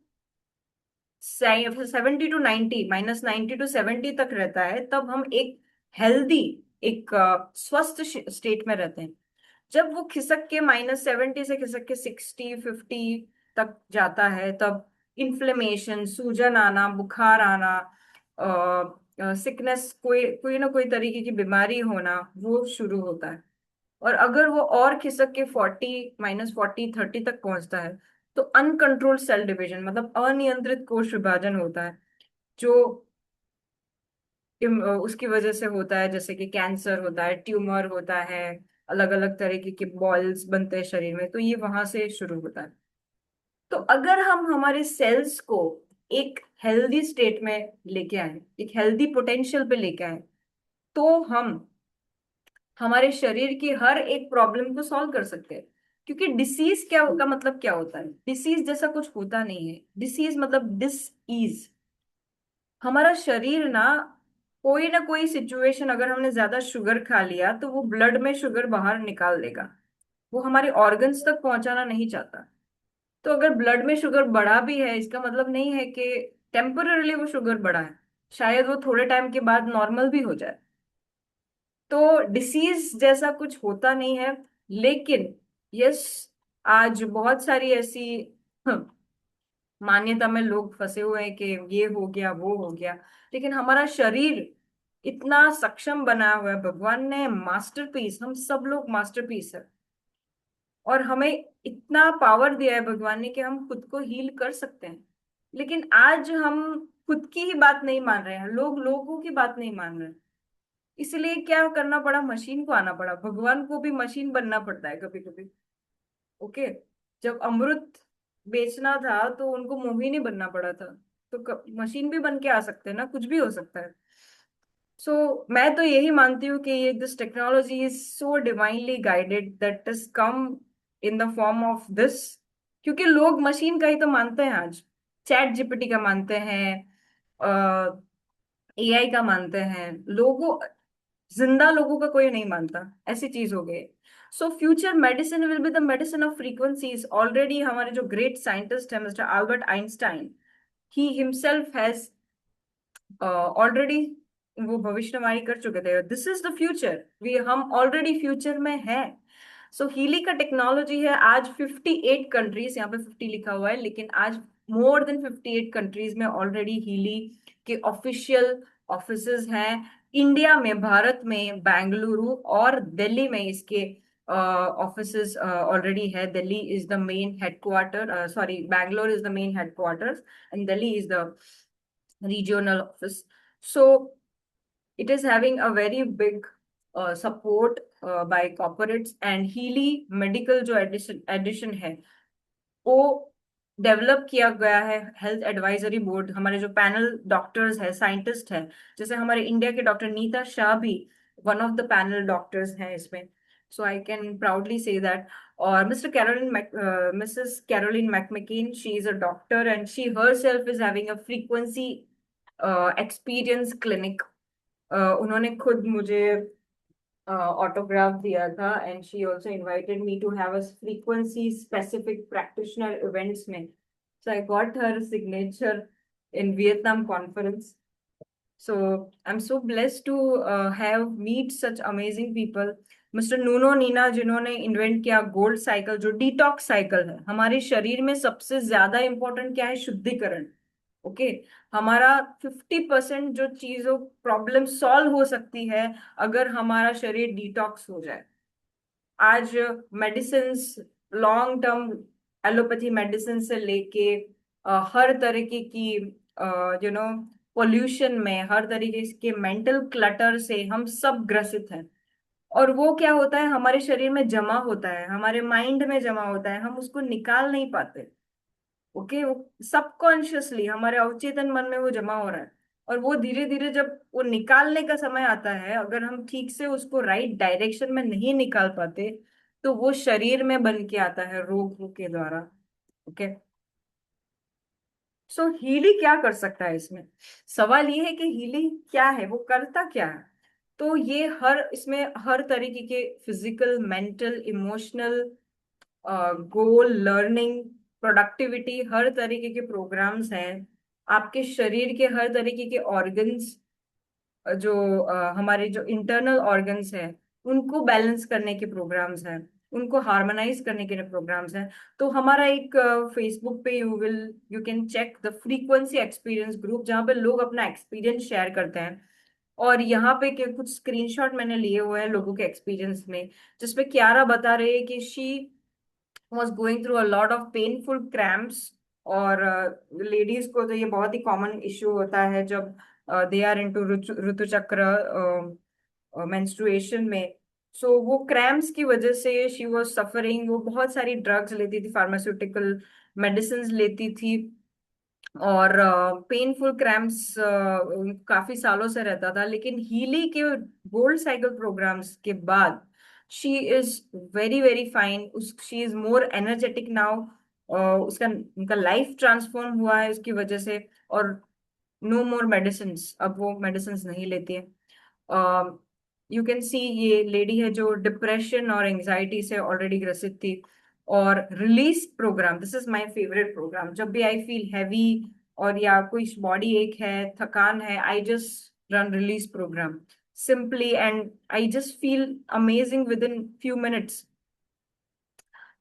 70 to 90, -90 to 70 तक रहता है, तब हम एक हेल्दी, एक स्वस्थ स्टेट में रहते हैं। जब वो खिसक के -70 से खिसक के 60, 50 तक जाता है, तब इन्फ्लेमेशन, सूजन आना, बुखार आना, सिकनेस, कोई कोई ना कोई तरीके की बीमारी होना, वो शुरू होता है। और अगर वो और खिसक के 40, -40, 30 तक पहुंचता है, तो अनकंट्रोल्ड सेल डिवीजन, मतलब अनियंत्रित कोश विभाजन होता है, जो उसकी वजह से होता है, जैसे कि कैंसर होता है, ट्यूमर होता है, अलग अलग तरीके के बॉल्स बनते हैं शरीर में, तो ये वहां से शुरू होता है। तो अगर हम हमारे सेल्स को एक हेल्दी स्टेट में लेके आए, एक हेल्दी पोटेंशियल पे लेके आए, तो हम हमारे शरीर की हर एक प्रॉब्लम को सॉल्व कर सकते हैं। क्योंकि डिसीज क्या का मतलब क्या होता है, डिसीज जैसा कुछ होता नहीं है। डिसीज मतलब डिस ईज। हमारा शरीर ना, कोई ना कोई सिचुएशन, अगर हमने ज्यादा शुगर खा लिया तो वो ब्लड में शुगर बाहर निकाल देगा, वो हमारे ऑर्गन्स तक पहुंचाना नहीं चाहता। तो अगर ब्लड में शुगर बढ़ा भी है, इसका मतलब नहीं है कि टेम्पररली वो शुगर बढ़ा है, शायद वो थोड़े टाइम के बाद नॉर्मल भी हो जाए। तो डिसीज जैसा कुछ होता नहीं है। लेकिन यस, आज बहुत सारी ऐसी मान्यता में लोग फंसे हुए हैं कि ये हो गया, वो हो गया। लेकिन हमारा शरीर इतना सक्षम बनाया हुआ है, भगवान ने मास्टरपीस, हम सब लोग मास्टरपीस है। और हमें इतना पावर दिया है भगवान ने कि हम खुद को हील कर सकते हैं। लेकिन आज हम खुद की ही बात नहीं मान रहे हैं, लोग लोगों की बात नहीं मान रहे हैं। इसलिए क्या करना पड़ा, मशीन को आना पड़ा, भगवान को भी मशीन बनना पड़ता है कभी कभी। ओके। जब अमृत बेचना था तो उनको मोहिनी बनना पड़ा था। तो मशीन भी बन के आ सकते हैं ना, कुछ भी हो सकता है। मैं तो यही मानती हूँ कि ये this technology is so divinely guided that is come in the form of this. क्योंकि लोग मशीन का ही तो मानते हैं आज, चैट जीपीटी का मानते हैं, एआई का मानते हैं। लोगों, जिंदा लोगों का कोई नहीं मानता, ऐसी चीज हो गई। So future medicine will be the medicine of frequencies. Already हमारे जो ग्रेट साइंटिस्ट है mister Albert Einstein, he himself has already, वो भविष्यवाणी कर चुके थे, this is the future, we हम ऑलरेडी फ्यूचर में हैं। सो हीली का टेक्नोलॉजी है आज 58 कंट्रीज, यहाँ पे 50 लिखा हुआ है, लेकिन आज मोर देन 58 कंट्रीज में ऑलरेडी हीली के ऑफिशियल ऑफिसेज हैं। इंडिया में, भारत में, बेंगलुरु और दिल्ली में इसके ऑफिसेज ऑलरेडी है। Delhi is the main headquarter, sorry, Bangalore is the main headquarters and Delhi is the regional office. So it is having a very big support by corporates, and Healy Medical जो addition है, वो develop किया गया है health advisory board. हमारे जो panel doctors है, scientist है, जैसे हमारे इंडिया के डॉक्टर नीता शाह भी one of the panel doctors हैं इसमें। So I can proudly say that. और Mrs Caroline McMakin, she is a doctor and she herself is having a frequency experience clinic. उन्होंने खुद मुझे ऑटोग्राफ दिया था, and she also invited me to have a frequency specific practitioner events में। So I got her signature in Vietnam conference. So I'm so blessed to have meet such amazing people. Mister Nuno Nina, जिन्होंने invent किया gold cycle, जो detox cycle है। हमारे शरीर में सबसे ज्यादा इंपॉर्टेंट क्या है, शुद्धिकरण। ओके। हमारा 50% जो चीजों प्रॉब्लम सॉल्व हो सकती है अगर हमारा शरीर डिटॉक्स हो जाए। आज medicine, long term allopathy medicine से लेके हर तरीके की, यू नो, पोल्यूशन में, हर तरीके के मेंटल क्लटर से हम सब ग्रसित हैं। और वो क्या होता है, हमारे शरीर में जमा होता है, हमारे माइंड में जमा होता है, हम उसको निकाल नहीं पाते। ओके, वो सबकॉन्शियसली हमारे अवचेतन मन में वो जमा हो रहा है। और वो धीरे धीरे जब वो निकालने का समय आता है, अगर हम ठीक से उसको राइट डायरेक्शन में नहीं निकाल पाते, तो वो शरीर में बन के आता है रोग के द्वारा। ओके। सो हीली क्या कर सकता है इसमें? सवाल ये है कि हीली क्या है, वो करता क्या है? तो ये हर इसमें हर तरीके के फिजिकल, मेंटल, इमोशनल, गोल, लर्निंग, प्रोडक्टिविटी, हर तरीके के प्रोग्राम्स हैं। आपके शरीर के हर तरीके के ऑर्गन्स, जो हमारे जो इंटरनल ऑर्गन्स हैं, उनको बैलेंस करने के प्रोग्राम्स हैं, उनको हार्मोनाइज करने के प्रोग्राम्स हैं। तो हमारा एक फेसबुक पे you can check the frequency experience group, जहाँ पे लोग अपना एक्सपीरियंस शेयर करते हैं। और यहाँ पे के कुछ स्क्रीनशॉट मैंने लिए हुए हैं लोगों के एक्सपीरियंस में, जिसपे कियारा बता रही है कि she was going through a lot of painful cramps। और लेडीज को तो ये बहुत ही कॉमन इश्यू होता है जब दे आर इनटू ऋतु चक्र, मेंस्ट्रुएशन में। सो वो क्रैम्प्स की वजह से शी वाज सफरिंग, वो बहुत सारी ड्रग्स लेती थी, फार्मास्यूटिकल मेडिसिन लेती थी। और पेनफुल क्रैम्प्स काफी सालों से रहता था, लेकिन हीली के गोल्ड साइकिल प्रोग्राम्स के बाद she is very very fine, उस she is more energetic now. उसका उनका लाइफ ट्रांसफॉर्म हुआ है उसकी वजह से। और नो मोर मेडिसिन, अब वो मेडिसिन नहीं लेती है। यू कैन सी, ये लेडी है जो डिप्रेशन और एंजाइटी से ऑलरेडी ग्रसित थी। और release program, this is my favourite program. जब भी आई फील हैवी और या कोई बॉडी एक है, थकान है, I just run release program simply, and I just feel amazing with in few minutes.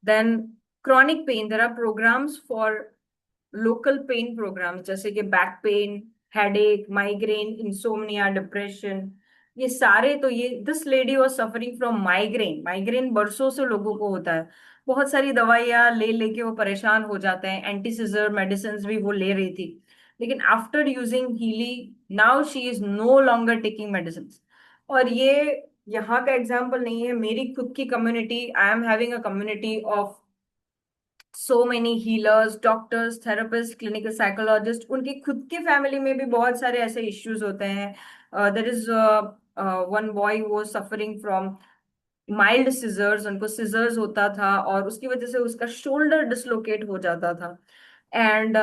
Then chronic pain, there are programs for local pain programs, जैसे कि back pain, headache, migraine, insomnia, depression, ये सारे। तो ये this lady was suffering from migraine. Migraine बरसों से लोगों को होता है, बहुत सारी दवाइयां ले लेके वो परेशान हो जाते हैं, एंटी सीजर मेडिसिन भी वो ले रही थी। लेकिन after using Healy, now she is no longer taking medicine. और ये यहाँ का एग्जाम्पल नहीं है, मेरी खुद की community, I am having a community of so many healers, doctors, therapist, clinical psychologist. उनकी खुद के फैमिली में भी बहुत सारे ऐसे इश्यूज होते हैं। देर इज वन बॉय वो सफरिंग फ्रॉम माइल्ड सिजर्स, उनको सिजर्स होता था और उसकी वजह से उसका शोल्डर डिसलोकेट हो जाता था। एंड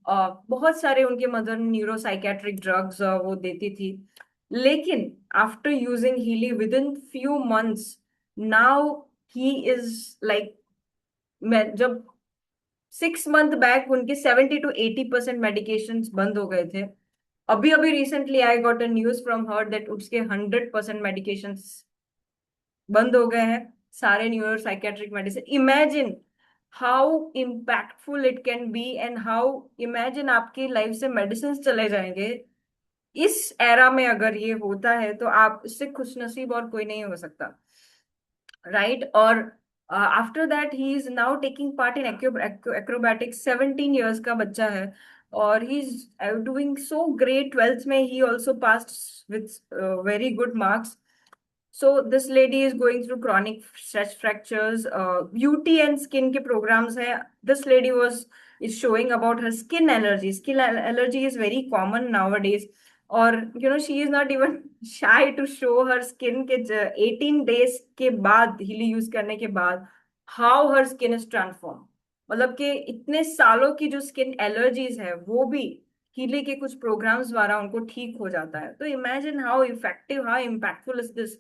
बहुत सारे उनके मदर न्यूरो साइकेट्रिक ड्रग्स वो देती थी। लेकिन after using Healy with in few months, now he is like, मैं जब 6 मंथ बैक उनके 70 to 80% मेडिकेशन बंद हो गए थे। अभी अभी recently I got a news from her that उसके 100% मेडिकेशन बंद हो गए हैं, सारे neuro psychiatric medicine. Imagine how impactful it can be, and how, imagine आपकी लाइफ से मेडिसिन चले जाएंगे इस एरा में। अगर ये होता है तो आप इससे खुशनसीब और कोई नहीं हो सकता, राइट? और after that he is now taking part in acrobatics. 17 years का बच्चा है और he is doing so great. 12th में he also passed with very good marks. So this lady is going through chronic stretch fractures, beauty and skin के programs है। This lady is showing about her skin allergy. Skin allergy is very common nowadays, और she is not even shy to show her skin के 18 days के बाद, Healy use करने के बाद, how her skin is transformed। मतलब कि इतने सालों की जो स्किन एलर्जीज है वो भी हीली के कुछ प्रोग्राम्स द्वारा उनको ठीक हो जाता है। तो imagine how effective, how impactful is this.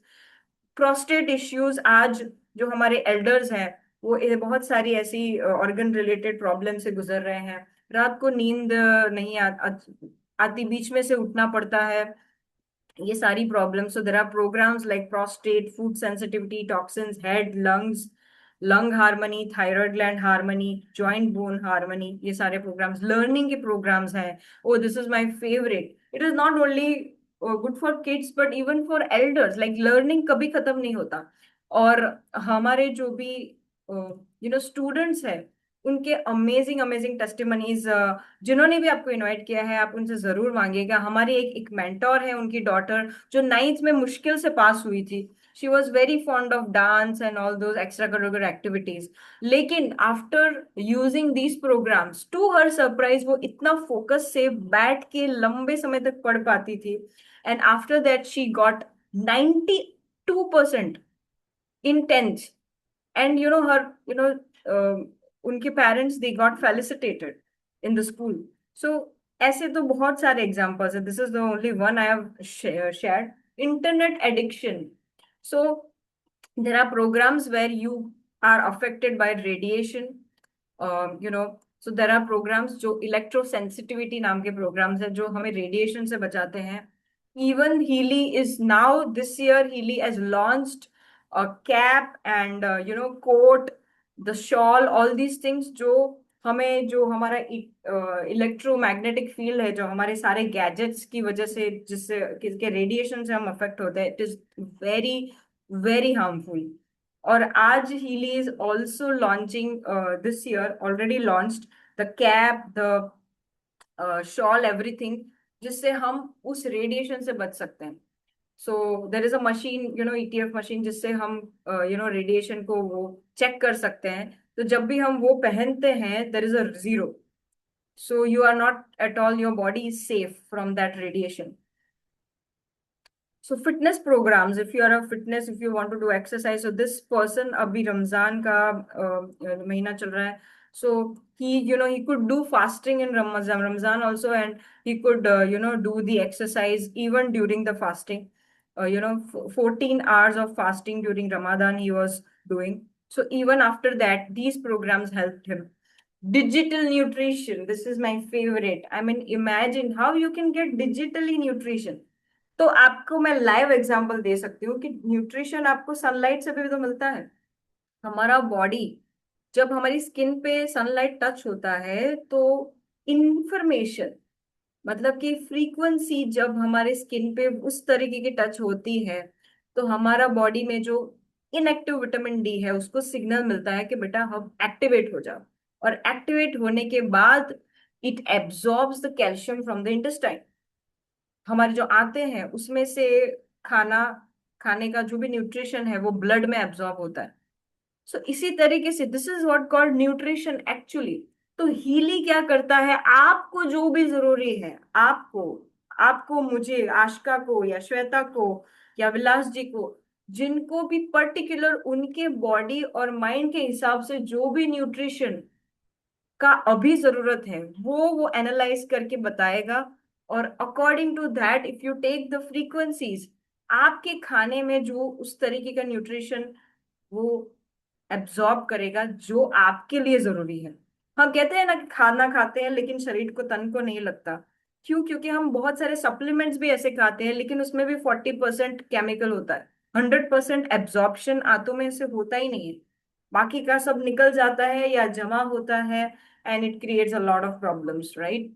Prostate issues, आज जो हमारे एल्डर्स हैं वो बहुत सारी ऐसी ऑर्गन रिलेटेड प्रॉब्लम से गुजर रहे हैं। रात को नींद नहीं आती, बीच में से उठना पड़ता है, ये सारी problems. So there are programs like prostate, food sensitivity, toxins, head, lungs, lung harmony, thyroid gland harmony, joint bone harmony, ये सारे प्रोग्राम्स लर्निंग के प्रोग्राम्स हैं। Oh this is my favourite. It is not only good for kids but even for elders. Like learning कभी खत्म नहीं होता। और हमारे जो भी स्टूडेंट्स हैं, उनके अमेजिंग अमेजिंग टेस्टिमनीज, जिन्होंने भी आपको इनवाइट किया है आप उनसे जरूर मांगिएगा। हमारी एक मेंटोर है, उनकी डॉटर जो 9th में मुश्किल से पास हुई थी, she was very fond of dance and all those extra curricular activities. लेकिन after using these programs, to her surprise, वो इतना फोकस से बैठ के लंबे समय तक पढ़ पाती थी। And after that she got 92% in 10th. And her, उनके parents, they got felicitated in the school. So ऐसे तो बहुत सारे एग्जांपल्स है, this is the only one I have shared. Internet addiction, so there are programs where you are affected by radiation, you know so there are programs जो electrosensitivity नाम के programs है जो हमें radiation से बचाते हैं। Even Healy is now, this year Healy has launched a cap and coat, the shawl, all these things जो हमें, जो हमारा इलेक्ट्रोमैग्नेटिक फील्ड है, जो हमारे सारे गैजेट्स की वजह से, जिससे किसके रेडिएशन से हम अफेक्ट होते हैं, it is very very harmful. और आज Healy is also launching this year, already launched the cap, the shawl, everything, जिससे हम उस रेडिएशन से बच सकते हैं। So there is a machine, ETF machine, जिससे हम रेडिएशन को वो चेक कर सकते हैं। तो जब भी हम वो पहनते हैं, there is a zero, so you are not at all, your body is safe from that radiation. So fitness programs, if you are a fitness, if you want to do exercise, so this person, अभी रमजान का महीना चल रहा है, so he could do fasting in Ramazan also, and he could do the exercise even during the fasting. 14 hours of fasting during Ramadan he was doing. So even after that, these programs helped him. Digital nutrition, this is my favorite. I mean, imagine how you can get digitally nutrition. तो आपको मैं live example दे सकती हूँ कि nutrition आपको sunlight से भी तो मिलता है। हमारा बॉडी, जब हमारी स्किन पे सनलाइट टच होता है, तो इंफॉर्मेशन, मतलब कि फ्रीक्वेंसी जब हमारे स्किन पे उस तरीके की टच होती है, तो हमारा बॉडी में जो इनएक्टिव विटामिन डी है, उसको सिग्नल मिलता है कि बेटा हम एक्टिवेट हो जाओ। और एक्टिवेट होने के बाद it absorbs the calcium from the intestine. हमारे जो आते हैं उसमें से खाना, खाने का जो भी न्यूट्रिशन है वो ब्लड में एब्जॉर्ब होता है। सो इसी तरीके से this is what called nutrition actually. तो हीली क्या करता है, आपको जो भी जरूरी है, आपको आपको मुझे, आशिका को या श्वेता को या विलास जी को, जिनको भी पर्टिकुलर उनके बॉडी और माइंड के हिसाब से जो भी न्यूट्रिशन का अभी जरूरत है, वो एनालाइज करके बताएगा। और according to that, if you take the frequencies, आपके खाने में जो उस तरीके का न्यूट्रिशन वो एब्जॉर्ब करेगा जो आपके लिए जरूरी है। हम कहते हैं ना कि खाना खाते हैं लेकिन शरीर को, तन को नहीं लगता। क्यों? क्योंकि हम बहुत सारे सप्लीमेंट्स भी ऐसे खाते हैं, लेकिन उसमें भी 40% केमिकल होता है। 100% एब्जॉर्प्शन आंतों में से होता ही नहीं है। बाकी का सब निकल जाता है या जमा होता है, and it creates a lot of problems, right?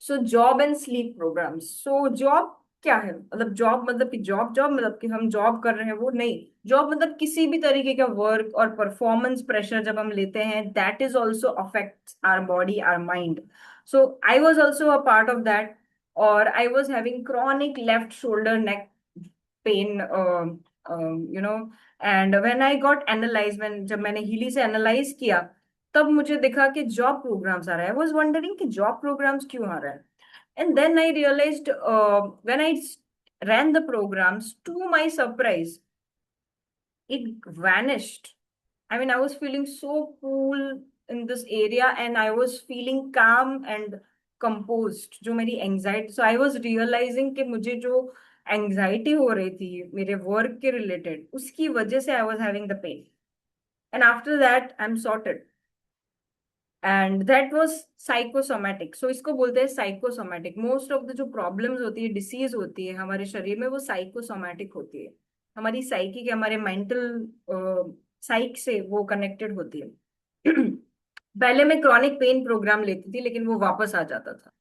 So job and sleep programs. So job क्या है, मतलब जॉब मतलब कि जॉब जॉब मतलब कि हम जॉब कर रहे हैं, वो नहीं। जॉब मतलब किसी भी तरीके का वर्क और परफॉर्मेंस प्रेशर जब हम लेते हैं, that is also affects our body, our mind. So I was also a part of that. और I was having chronic left shoulder neck pain, and when I got analyse, जब मैंने Healy से analyse किया, तब मुझे दिखा कि job programmes आ रहा है। आई वॉज वंडरिंग कि जॉब प्रोग्राम्स क्यों आ रहा है। And then I realised, when I ran the programs, to my surprise, it vanished. I mean, I was feeling so cool in this area, and I was feeling calm and composed. जो मेरी anxiety, so I was realizing कि मुझे जो anxiety हो रही थी मेरे work के रिलेटेड, उसकी वजह से I was having the pain. And after that, I'm sorted. And that was psychosomatic. So इसको बोलते हैं साइकोसोमैटिक। मोस्ट ऑफ द जो प्रॉब्लम्स होती है, डिसीज होती है हमारे शरीर में, वो साइकोसोमैटिक होती है। हमारी साइकी के, हमारे मेंटल साइक से वो कनेक्टेड होती है। पहले मैं क्रॉनिक पेन प्रोग्राम लेती थी, लेकिन वो वापस आ जाता था।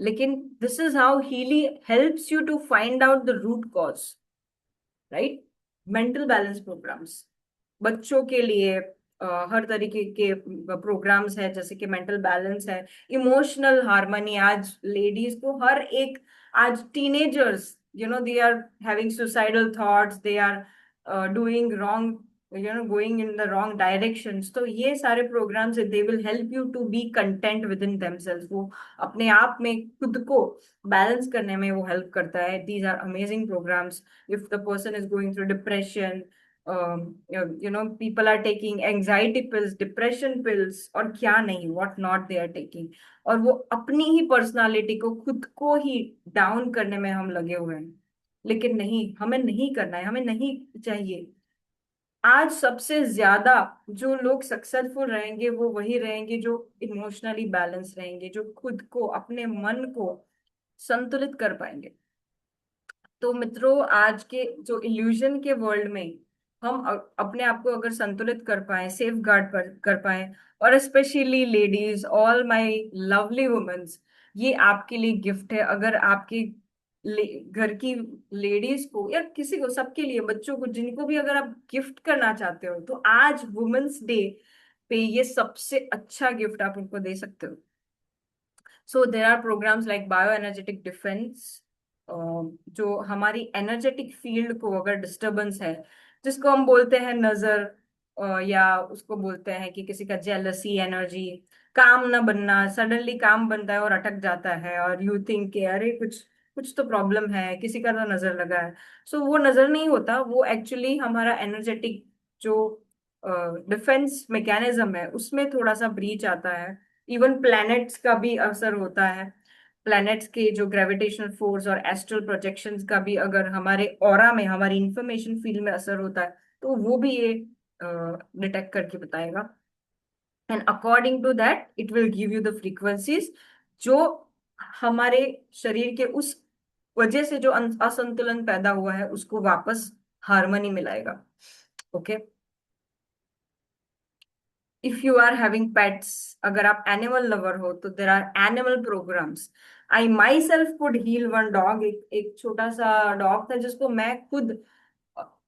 लेकिन this is how Healy helps you to find out the root cause, right? Mental balance programs बच्चों के लिए, हर तरीके के प्रोग्राम्स है, जैसे कि मेंटल बैलेंस है, इमोशनल हार्मनी। आज लेडीज को हर एक, आज teenagers they are having suicidal thoughts, they are doing wrong, going in the wrong directions. तो ये सारे programs they will help you to be content within themselves. वो अपने आप में खुद को बैलेंस करने में वो हेल्प करता है. These are amazing programs. If the person is going through depression, people are taking anxiety pills, depression pills, और क्या नहीं, what not they are taking. और वो अपनी ही पर्सनालिटी को, खुद को ही डाउन करने में हम लगे हुए हैं. लेकिन नहीं, हमें नहीं करना है, हमें नहीं चाहिए. आज सबसे ज्यादा जो लोग सक्सेसफुल रहेंगे वो वही रहेंगे जो इमोशनली बैलेंस रहेंगे, जो खुद को, अपने मन को संतुलित कर पाएंगे. तो मित्रों, आज के जो इल्यूजन के वर्ल्ड में हम अपने आप को अगर संतुलित कर पाए, सेफ गार्ड कर पाए, और specially ladies, all my lovely womens, ये आपके लिए गिफ्ट है. अगर आपके घर की लेडीज को या किसी को, सबके लिए, बच्चों को, जिनको भी अगर आप गिफ्ट करना चाहते हो, तो आज वुमेन्स डे पे ये सबसे अच्छा गिफ्ट आप उनको दे सकते हो. So there are programs like bio energetic defence, जो हमारी एनर्जेटिक फील्ड को अगर डिस्टरबेंस है, जिसको हम बोलते हैं नजर, या उसको बोलते हैं कि किसी का जेलसी एनर्जी, काम ना बनना, सडनली काम बनता है और अटक जाता है, और यू थिंक कि अरे कुछ कुछ तो प्रॉब्लम है, किसी का तो नजर लगा है. सो वो नजर नहीं होता, वो एक्चुअली हमारा एनर्जेटिक जो डिफेंस मैकेनिज्म है उसमें थोड़ा सा ब्रीच आता है. इवन प्लैनेट्स का भी असर होता है. प्लैनेट्स के जो ग्रेविटेशनल फोर्स और एस्ट्रल प्रोजेक्शंस का भी अगर हमारे ऑरा में, हमारी इंफॉर्मेशन फील्ड में असर होता है, तो वो भी ये डिटेक्ट करके बताएगा. And according to that it will give you the frequencies जो हमारे शरीर के उस वजह से जो असंतुलन पैदा हुआ है उसको वापस हार्मनी मिलाएगा. Okay. If you are having pets, अगर आप एनिमल लवर हो, तो there are animal programs. I myself could heal one dog. एक छोटा सा डॉग था जिसको मैं खुद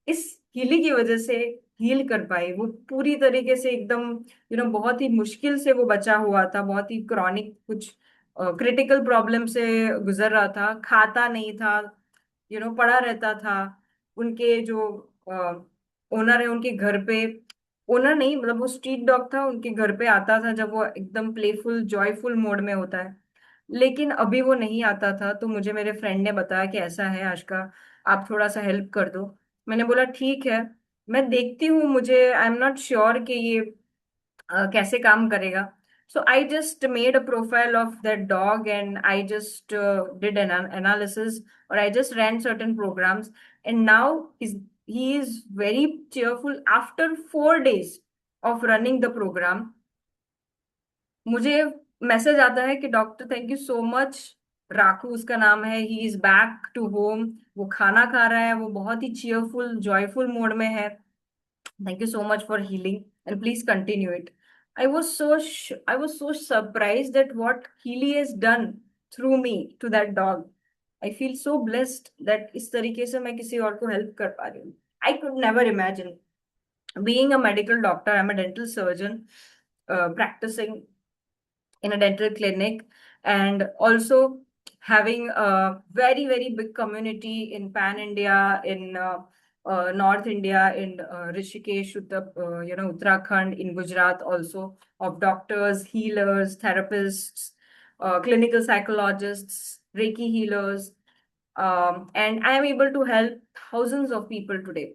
इस हीली की वजह से हील कर पाई. वो पूरी तरीके से एकदम बहुत ही मुश्किल से वो बचा हुआ था, बहुत ही क्रॉनिक कुछ क्रिटिकल प्रॉब्लम से गुजर रहा था, खाता नहीं था, पड़ा रहता था. उनके जो ओनर है, उनके घर पे, ओनर नहीं मतलब वो स्ट्रीट डॉग था, उनके घर पे आता था जब वो एकदम प्लेफुल जॉयफुल मोड में होता है. लेकिन अभी वो नहीं आता था, तो मुझे मेरे फ्रेंड ने बताया कि ऐसा है आशका, आप थोड़ा सा हेल्प कर दो. मैंने बोला ठीक है, मैं देखती हूँ, मुझे आई एम नॉट श्योर कि ये कैसे काम करेगा. So I just made a profile of that dog and I just did an analysis, or I just ran certain programs, and now he is very cheerful after 4 days of running the program. मुझे message आता है कि doctor thank you so much, Rakhu उसका नाम है, he is back to home, वो खाना खा रहा है, वो बहुत ही चीयरफुल जॉयफुल मोड में है. Thank you so much for healing and please continue it. I was so surprised at what Healy has done through me to that dog. I feel so blessed that इस तरीके से मैं किसी और को help कर पा रही हूँ. I could never imagine being a medical doctor. I'm a dental surgeon practicing in a dental clinic, and also having a very very big community in Pan India, in North India, in Rishikesh, Uttarakhand, in Gujarat also, of doctors, healers, therapists, clinical psychologists, Reiki healers, and I am able to help thousands of people today.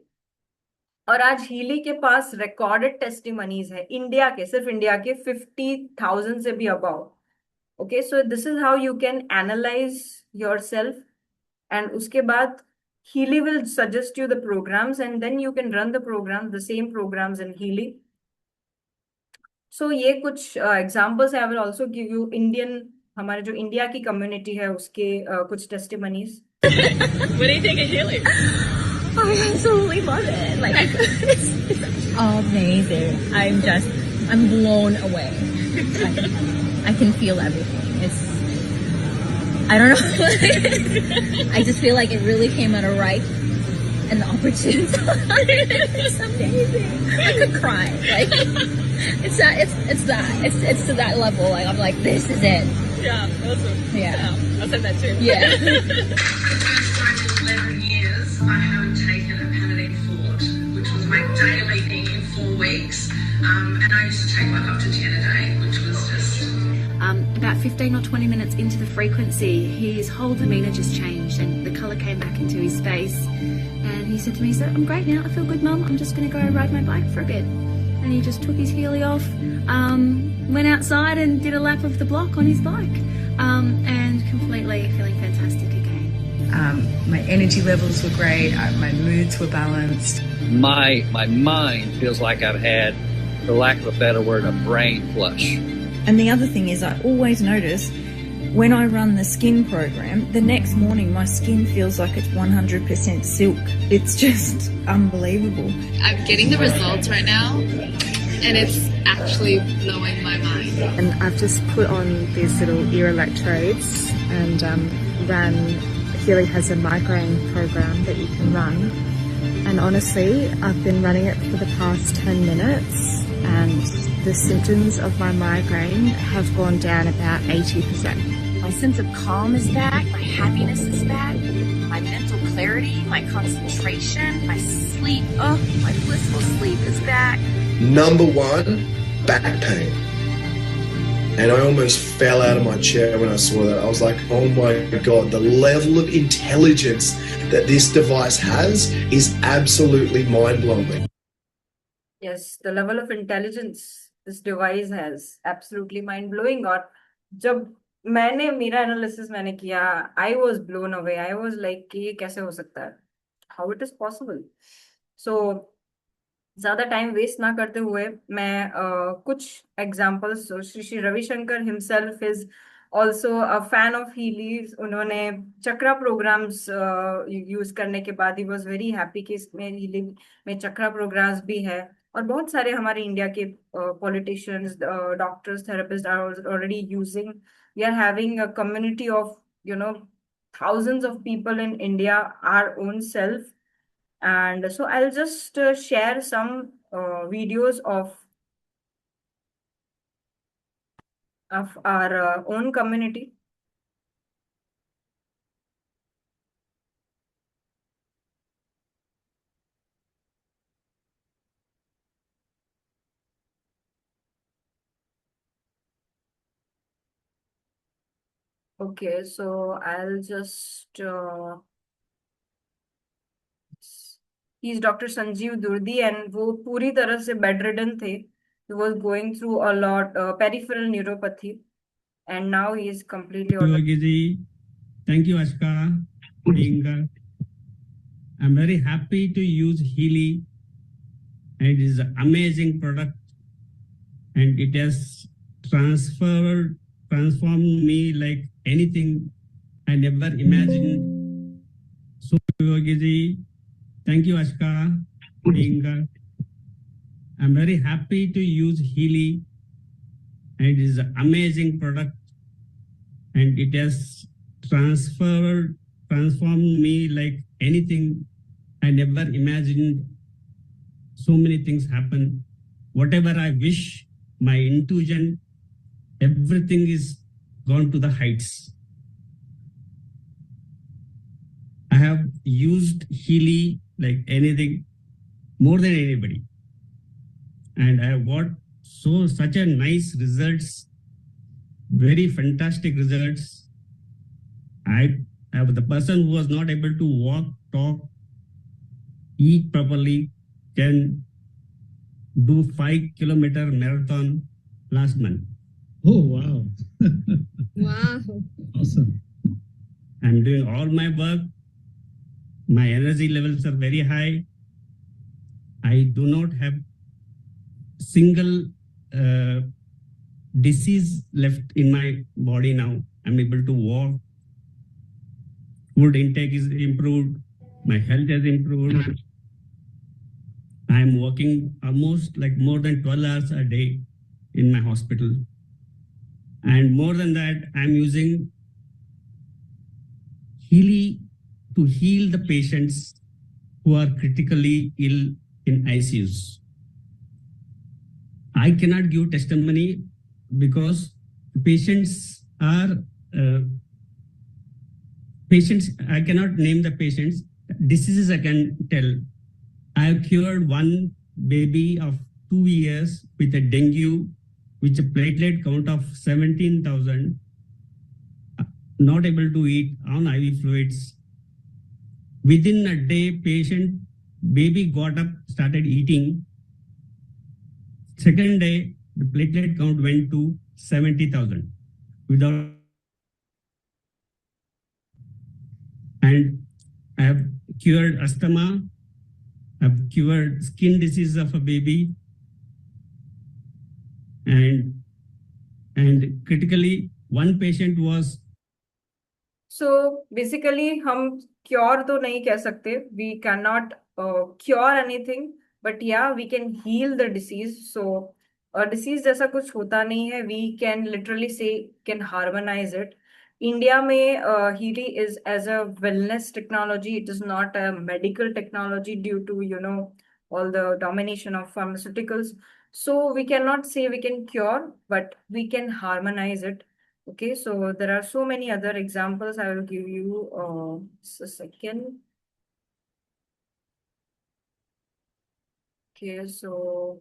और आज Healy के पास recorded testimonies है India के, सिर्फ India के 50,000 से भी above. Okay, so this is how you can analyse your self, and उसके बाद Healy will suggest you the programs, and then you can run the programs, the same programs in Healy. So ये कुछ examples है. I will also give you Indian, हमारे जो India की community है उसके कुछ testimonies. What do you think of Healy? I absolutely love it. Like it's amazing. I'm blown away. I can feel everything. I don't know. I just feel like it really came at a right and the opportune time. It's amazing. I could cry. Like it's to that level. Like I'm like, this is it. Yeah, awesome. Yeah. I'll send that too. Yeah. I haven't taken a Panadine Fort, which was my daily thing in 4 weeks. And I used to take like up to 10 a day, which was just... About 15 or 20 minutes into the frequency, his whole demeanour just changed and the colour came back into his face. And he said to me, "So I'm great now, I feel good, Mum, I'm just going to go ride my bike for a bit." And he just took his Healy off, went outside and did a lap of the block on his bike, and completely feeling fantastic again. My energy levels were great, my moods were balanced. My mind feels like I've had, for lack of a better word, a brain flush. And the other thing is, I always notice when I run the skin program, the next morning my skin feels like it's 100% silk. It's just unbelievable. I'm getting the results right now, and it's actually blowing my mind. And I've just put on these little ear electrodes and ran. Healy has a migraine program that you can run. And honestly, I've been running it for the past 10 minutes and the symptoms of my migraine have gone down about 80%. My sense of calm is back, my happiness is back, my mental clarity, my concentration, my sleep, my blissful sleep is back. Number one, back pain. And I almost fell out of my chair when I saw that. I was like, oh my God, the level of intelligence that this device has is absolutely mind-blowing. Yes, the level of intelligence this device has absolutely mind-blowing. और जब मैंने मेरा analysis मैंने किया, I was blown away. I was like कि ये कैसे हो सकता है? How it is possible? So ज्यादा टाइम वेस्ट ना करते हुए मैं कुछ examples, Sri Sri Ravishankar himself is also a fan of healings. उन्होंने चक्रा प्रोग्राम्स यूज करने के बाद ही वॉज वेरी हैप्पी कि इसमें हीली में चक्रा प्रोग्राम्स भी है. और बहुत सारे हमारे इंडिया के politicians, doctors, therapist are already using. We are having a community of thousands of people in India, our own self. And so I'll just share some videos of our own community. Okay, so I'll just he's Dr. Sanjeev Durdi and वो पूरी तरह से bedridden थे. He was going through a lot peripheral neuropathy and now he is completely Thank you, Ashka. I'm very happy to use Healy. It is an amazing product and it has transformed me like anything I never imagined. So, thank you, Ashka. I'm very happy to use Healy. It is an amazing product and it has transformed me like anything I never imagined. So many things happen. Whatever I wish, my intuition, everything is gone to the heights. I have used Healy like anything, more than anybody. And I have got such a nice results, very fantastic results. I have the person who was not able to walk, talk, eat properly, can do 5-kilometer marathon last month. Oh, wow. Wow. Awesome. I'm doing all my work. My energy levels are very high. I do not have single disease left in my body now. I'm able to walk. Food intake is improved. My health has improved. I'm working almost like more than 12 hours a day in my hospital. And more than that, I'm using Healy to heal the patients who are critically ill in ICUs. I cannot give testimony because patients are I cannot name the patients diseases I can tell. I have cured one baby of 2 years with a dengue, with a platelet count of 17,000, not able to eat on IV fluids. Within a day, baby got up, started eating. Second day, the platelet count went to 70,000 without. And I have cured asthma. I've cured skin disease of a baby. And critically, one patient was. So basically, हम cure तो नहीं कह सकते. We cannot cure anything, but yeah, we can heal the disease. So disease जैसा कुछ होता नहीं है. We can literally say can harmonize it. India में Healy is as a wellness technology. It is not a medical technology due to all the domination of pharmaceuticals. So we cannot say we can cure, but we can harmonize it. Okay, so there are so many other examples. I will give you just a second. Okay, so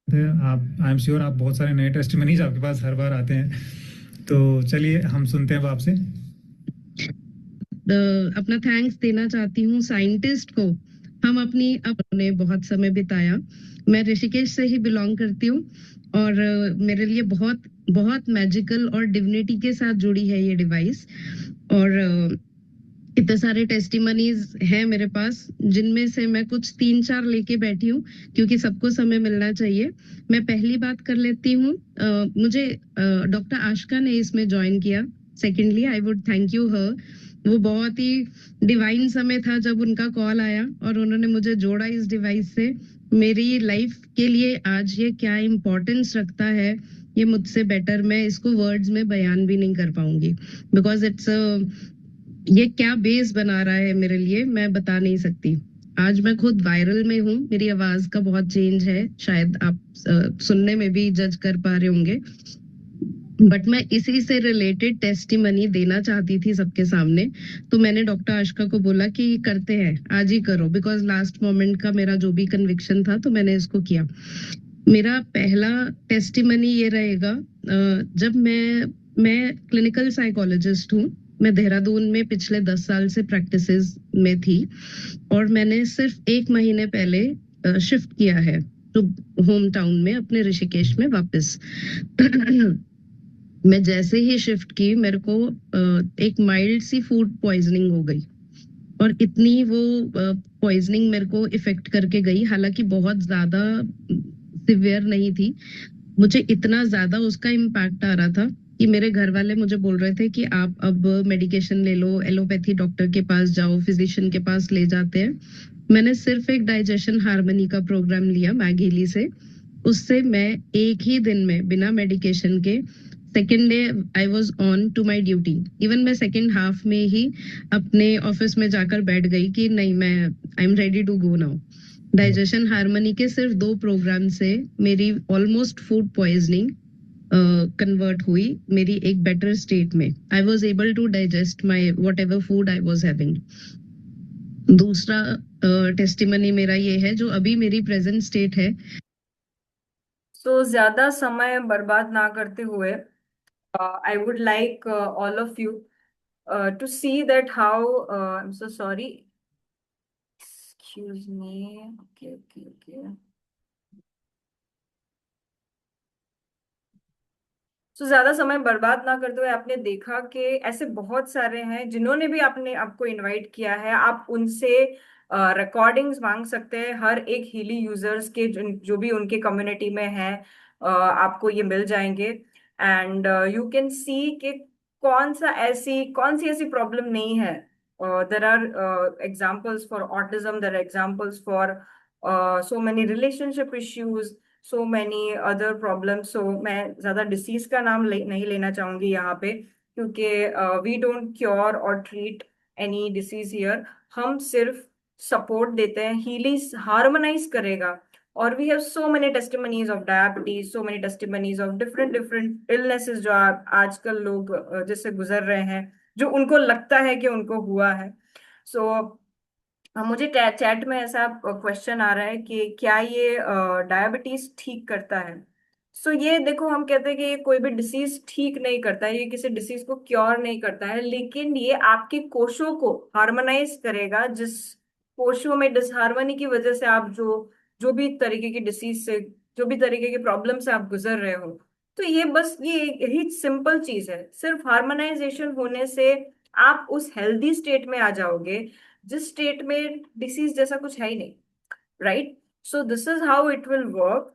आप I am sure आप बहुत सारे नए testimonies आपके पास हर बार आते हैं, तो चलिए हम सुनते हैं अब आपसे. अपना थैंक्स देना चाहती हूँ साइंटिस्ट को. हम अपने बहुत समय बिताया. मैं ऋषिकेश से ही बिलोंग करती हूँ और मेरे लिए बहुत बहुत मैजिकल और डिविनिटी के साथ जुड़ी है ये डिवाइस. और इतने सारे टेस्टिमनीज हैं मेरे पास, जिनमें से मैं कुछ 3-4 लेके बैठी हूँ क्योंकि सबको समय मिलना चाहिए. मैं पहली बात कर लेती हूँ. मुझे डॉक्टर आशका ने इसमें ज्वाइन किया. Secondly I would thank you her. वो बहुत ही डिवाइन समय था जब उनका कॉल आया और उन्होंने मुझे जोड़ा इस डिवाइस से. मेरी लाइफ के लिए आज ये क्या इम्पोर्टेंस रखता है, ये मुझसे बेटर मैं इसको वर्ड्स में बयान भी नहीं कर पाऊंगी. बिकॉज ये क्या बेस बना रहा है मेरे लिए, मैं बता नहीं सकती. आज मैं खुद वायरल में हूँ. मेरी आवाज का बहुत चेंज है, शायद आप सुनने में भी जज कर पा रहे होंगे. बट मैं इसी से रिलेटेड टेस्टिमनी देना चाहती थी सबके सामने. तो मैंने डॉक्टर आशका को बोला कि करते हैं, आज ही करो. बिकॉज लास्ट मोमेंट का मेरा जो भी कन्विक्शन था, तो मैंने इसको किया. मेरा पहला टेस्टिमनी ये रहेगा. जब मैं क्लिनिकल साइकोलॉजिस्ट हूँ. मैं देहरादून में पिछले 10 साल से प्रैक्टिसेस में थी और मैंने सिर्फ 1 महीने पहले शिफ्ट किया है तो होम टाउन में अपने ऋषिकेश में वापस. मैं जैसे ही शिफ्ट की, मेरे को एक माइल्ड सी फूड पॉइजनिंग हो गई और इतनी वो पॉइजनिंग मेरे को इफेक्ट करके गई. हालांकि बहुत ज्यादा सिवियर नहीं थी. मुझे इतना ज्यादा उसका इम्पैक्ट आ रहा था कि मेरे घर वाले मुझे बोल रहे थे कि आप अब मेडिकेशन ले लो, एलोपैथी डॉक्टर के पास जाओ, फिजिशियन के पास ले जाते हैं. मैंने सिर्फ एक डाइजेशन हार्मनी का प्रोग्राम लिया मैगीली से. उससे मैं एक ही दिन में बिना मेडिकेशन के second day I was on to my duty. Even मैं सेकेंड हाफ में ही अपने ऑफिस में जाकर बैठ गई कि नहीं, मैं I am ready to go now. Digestion harmony के सिर्फ 2 प्रोग्राम से मेरी ऑलमोस्ट फूड पॉइजनिंग कन्वर्ट हुई मेरी एक बेटर स्टेट में. I was able to digest my whatever food I was having. दूसरा टेस्टिमनी मेरा ये है जो अभी मेरी प्रेजेंट स्टेट है. सो ज्यादा समय बर्बाद ना करते हुए I would like all of you to see that how I am so sorry, excuse me. Okay okay okay. तो ज्यादा समय बर्बाद ना करते हुए आपने देखा कि ऐसे बहुत सारे हैं जिन्होंने भी आपको इनवाइट किया है. आप उनसे रिकॉर्डिंग्स मांग सकते हैं. हर एक हीली यूजर्स के जो भी उनके कम्युनिटी में है, आपको ये मिल जाएंगे. एंड यू कैन सी कि कौन सी ऐसी प्रॉब्लम नहीं है. There are examples for autism, there are examples for so many relationship issues, so many other problems. So मैं ज्यादा डिसीज का नाम नहीं लेना चाहूंगी यहाँ पे, क्योंकि वी डोंट क्योर और ट्रीट एनी डिसीज हियर. हम सिर्फ सपोर्ट देते हैं. हीली हार्मोनाइज करेगा और we have so many testimonies of diabetes, so many testimonies of different different illnesses जो आजकल लोग जिससे गुजर रहे हैं, जो उनको लगता है कि उनको हुआ है। सो मुझे चैट में ऐसा क्वेश्चन आ रहा है कि क्या ये डायबिटीज ठीक करता है। सो ये देखो, हम कहते हैं कि ये कोई भी डिसीज ठीक नहीं करता है, ये किसी डिसीज को क्योर नहीं करता है, लेकिन ये आपके कोशों को हार्मोनाइज करेगा। जिस कोशों में डिसहार्मनी की वजह से आप जो जो भी तरीके की डिसीज से, जो भी तरीके की प्रॉब्लम से आप गुजर रहे हो, तो ये बस ये यही सिंपल चीज है। सिर्फ हार्मोनाइजेशन होने से आप उस हेल्दी स्टेट में आ जाओगे जिस स्टेट में डिसीज जैसा कुछ है ही नहीं, right. So this is how it will work.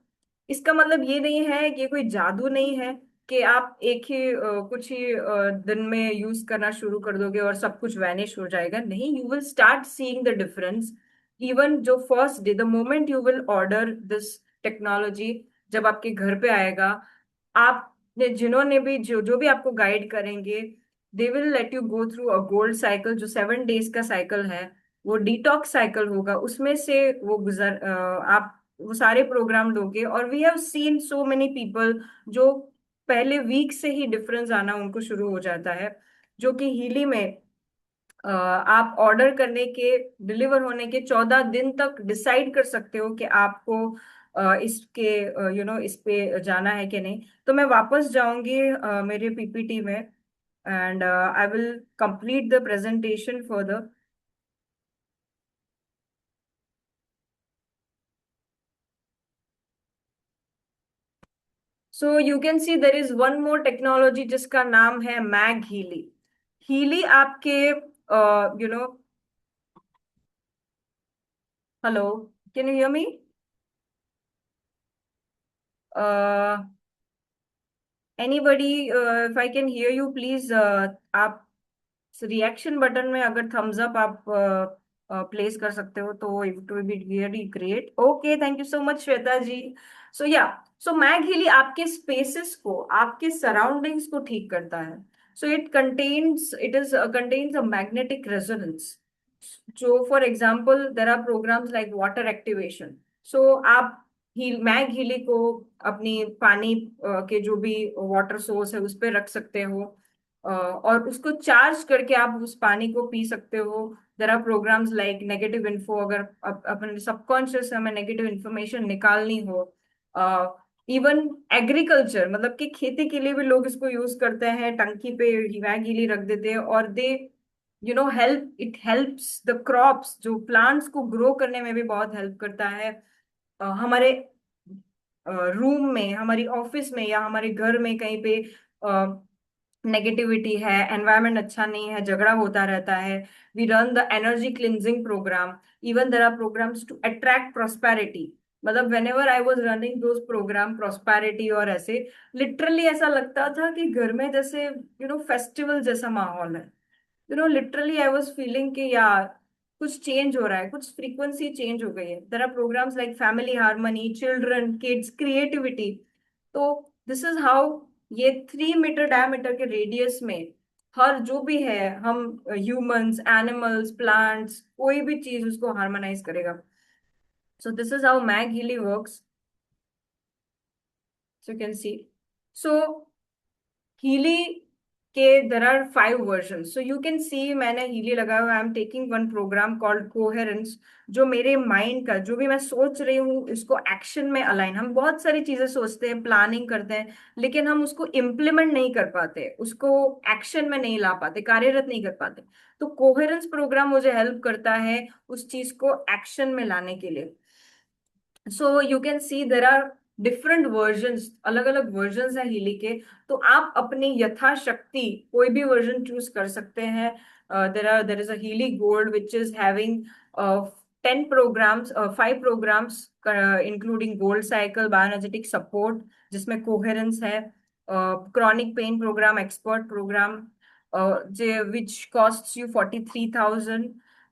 इसका मतलब ये नहीं है कि ये कोई जादू नहीं है कि आप एक ही कुछ ही दिन में यूज करना शुरू कर दोगे और सब कुछ वैनिश हो जाएगा। नहीं, you will start seeing the difference. Even जो first day, the moment you will order this technology, जब आपके घर पे आएगा, आप जिन्होंने भी जो जो भी आपको गाइड करेंगे, they will let you go through a gold cycle, जो 7 डेज का साइकिल है, वो डिटॉक्स साइकिल होगा। उसमें से वो आप वो सारे प्रोग्राम लोगे। और we have seen so many people जो पहले वीक से ही डिफरेंस आना उनको शुरू हो जाता है, जो कि हीली में आप ऑर्डर करने के, डिलीवर होने के 14 दिन तक डिसाइड कर सकते हो कि आपको इसके इस पे जाना है कि नहीं। तो मैं वापस जाऊंगी मेरे पीपीटी में, and I will complete the presentation further. So you can see there is one more technology जिसका नाम है मैग हीली। हीली आपके hello, can you hear me? Anybody, if I can hear you please, आप reaction button में अगर Thums up आप place कर सकते हो तो it will be really great. Okay, thank you so much Shweta ji. So yeah, so Mag Healy आपके spaces को, आपके सराउंडिंग्स को ठीक करता है। So it contains a magnetic resonance. जो for example there are programs like water activation. So आप Mag Healy को अपनी पानी के जो भी वाटर सोर्स है उस पर रख सकते हो, और उसको चार्ज करके आप उस पानी को पी सकते हो। There are programs like negative info, अगर अपने सबकॉन्शियस से हमें नेगेटिव इन्फॉर्मेशन निकालनी हो। इवन एग्रीकल्चर, मतलब कि खेती के लिए भी लोग इसको यूज करते हैं, टंकी पे मैग हीली रख देते हैं, और they help, it helps the crops, जो प्लांट्स को ग्रो करने में भी बहुत हेल्प करता है। हमारे रूम में, हमारी ऑफिस में, या हमारे घर में कहीं पे नेगेटिविटी है, एनवायरनमेंट अच्छा नहीं है, झगड़ा होता रहता है, we run the energy cleansing program. Even there are programs to attract prosperity. मतलब whenever I was running those program prosperity और ऐसे, लिटरली ऐसा लगता था कि घर में जैसे फेस्टिवल जैसा माहौल है। लिटरली आई वॉज फीलिंग कि यार कुछ चेंज हो रहा है, कुछ फ्रीक्वेंसी चेंज हो गई है। There are programs like family harmony, children, kids, creativity. तो दिस इज हाउ ये 3 मीटर डायमीटर के रेडियस में हर जो भी है, हम ह्यूमंस, एनिमल्स, प्लांट्स, कोई भी चीज उसको हार्मोनाइज करेगा। So this is how Mag Healy works. So you can see, so Healy के there are 5 version. So you can see, मैंने हीली लगाया हुआ, I am taking one program called coherence, जो मेरे माइंड का जो भी मैं सोच रही हूँ इसको एक्शन में अलाइन। हम बहुत सारी चीजें सोचते हैं, प्लानिंग करते हैं, लेकिन हम उसको इम्प्लीमेंट नहीं कर पाते, उसको एक्शन में नहीं ला पाते, कार्यरत नहीं कर पाते। तो कोहेरेंस प्रोग्राम मुझे हेल्प करता है उस चीज को एक्शन में लाने के लिए। So you can see there are different versions, अलग अलग वर्जन्स हैं हीली के। तो आप अपनी यथाशक्ति कोई भी वर्जन चूज कर सकते हैं। There is a Healy gold which is having 10 programs, 5 programs, including gold cycle, bioenergetic support, जिसमें कोहेरेंस है, chronic pain program, expert program, which cost you 43,000।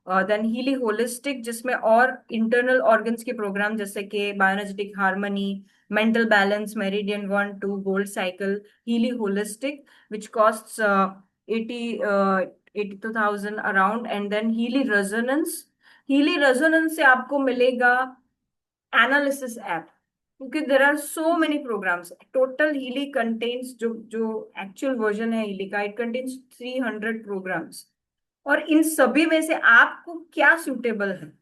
Then Healy holistic, जिसमें और इंटरनल ऑर्गन्स के program जैसे कि bioenergetic harmony, mental balance, meridian 1 2, gold cycle, Healy holistic, which cost 82,000 around. And then Healy resonance, Healy resonance से आपको मिलेगा analysis app, क्योंकि there are so many programs. Total Healy contains, जो जो actual version है Healy का, it contains 300 programs. और इन सभी में से आपको क्या सूटेबल है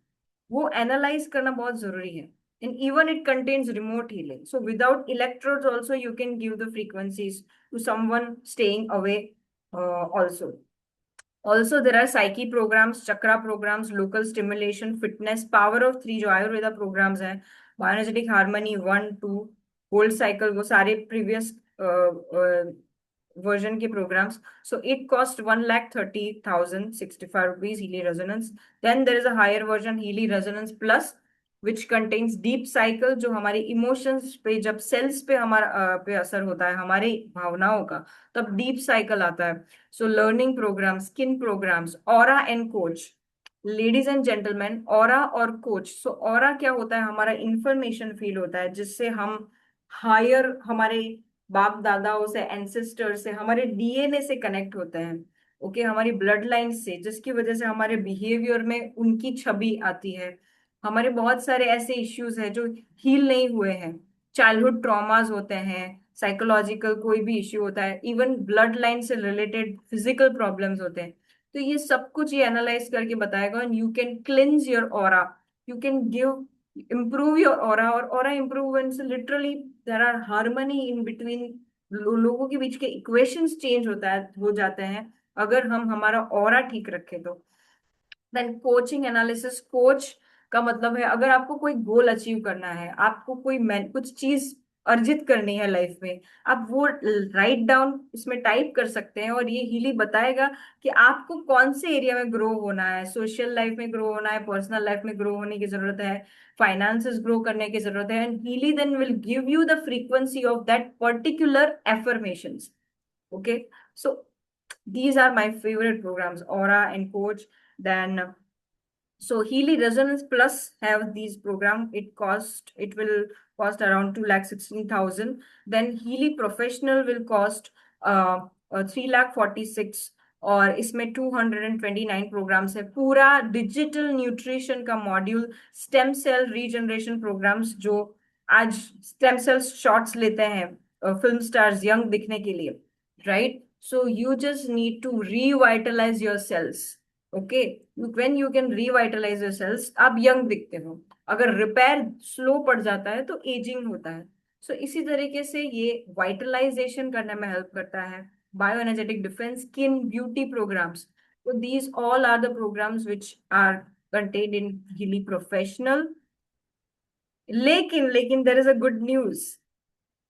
वो एनालाइज करना बहुत जरूरी है. And even it contains remote healing. So without electrodes also you can give the frequencies to someone staying away also. Also there are psyche programs, chakra programs, local stimulation, fitness, power of three जो Ayurveda programs हैं, bioenergetic harmony 1 2, gold cycle, वो सारे previous version के programs. So it cost 1,30,065 rupees Healy Resonance. Then there is a higher version Healy Resonance Plus, which contains deep cycle, जो हमारे emotions पे, जब sales पे हमारा पे असर होता है हमारे भावनाओं का, तब डीप साइकिल आता है. So learning program, skin programs, aura and coach. Ladies and gentleman, aura और कोच. सो ऑरा क्या होता है, हमारा इंफॉर्मेशन फील होता है जिससे हम हायर, हमारे बाप दादाओं से, एंसेस्टर से, हमारे डीएनए से कनेक्ट होते हैं. ओके हमारी ब्लड लाइन से, जिसकी वजह से हमारे बिहेवियर में उनकी छवि आती है. हमारे बहुत सारे ऐसे इश्यूज हैं जो हील नहीं हुए हैं, चाइल्डहुड ट्रॉमास होते हैं, साइकोलॉजिकल कोई भी इश्यू होता है, इवन ब्लड लाइन से रिलेटेड फिजिकल प्रॉब्लम्स होते हैं. तो ये सब कुछ ये एनालाइज करके बताएगा. And you can cleanse your aura, you can give improve your aura. और aura improvement से literally there are harmony in between, लोगों के बीच के इक्वेशंस चेंज हो जाते हैं अगर हम हमारा ऑरा ठीक रखें तो. Then coaching analysis. कोच का मतलब है अगर आपको कोई गोल अचीव करना है, आपको कोई कुछ चीज अर्जित करनी है लाइफ में, आप वो राइट डाउन इसमें टाइप कर सकते हैं और ये हीली बताएगा कि आपको कौन से एरिया में ग्रो होना है. सोशल लाइफ में ग्रो होना है, पर्सनल लाइफ में ग्रो होने की जरूरत है, फाइनेंसेस ग्रो करने की जरूरत है. And Healy then will give you the frequency of that particular affirmations. Okay so these are my favorite programs, aura and coach. Then so Healy Resonance Plus have these program. It will cost around 2,16,000. Then Healy Professional will cost 3,46,000. और इसमें 229 programs है. पूरा digital nutrition का module, stem cell regeneration programs, जो आज stem cell shots लेते हैं film stars young दिखने के लिए, right? So you just need to revitalize your cells. Okay, when you can revitalize your cells, आप यंग दिखते हो. अगर रिपेयर स्लो पड़ जाता है तो एजिंग होता है. So इसी तरीके से ये वाइटलाइजेशन करने में हेल्प करता है. Bioenergetic defence, skin, beauty programs. So these all are the programs which are contained in Healy Professional. लेकिन there is a good news.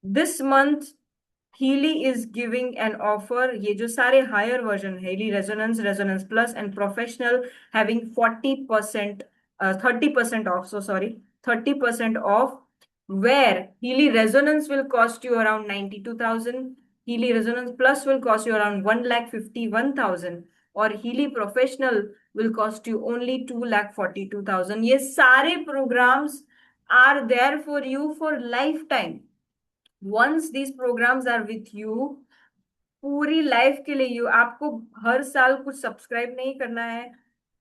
This month Healy is giving an offer. ये जो सारे higher version, Healy Resonance, Resonance Plus and Professional, having 40%, 30% off. So sorry, 30% off. Where Healy Resonance will cost you around 92,000. Healy Resonance Plus will cost you around 1,51,000. और Healy Professional will cost you only 2,42,000. ये सारे programs are there for you for lifetime. Once these programs are with you, पूरी life के लिए you, आपको हर साल कुछ subscribe नहीं करना है.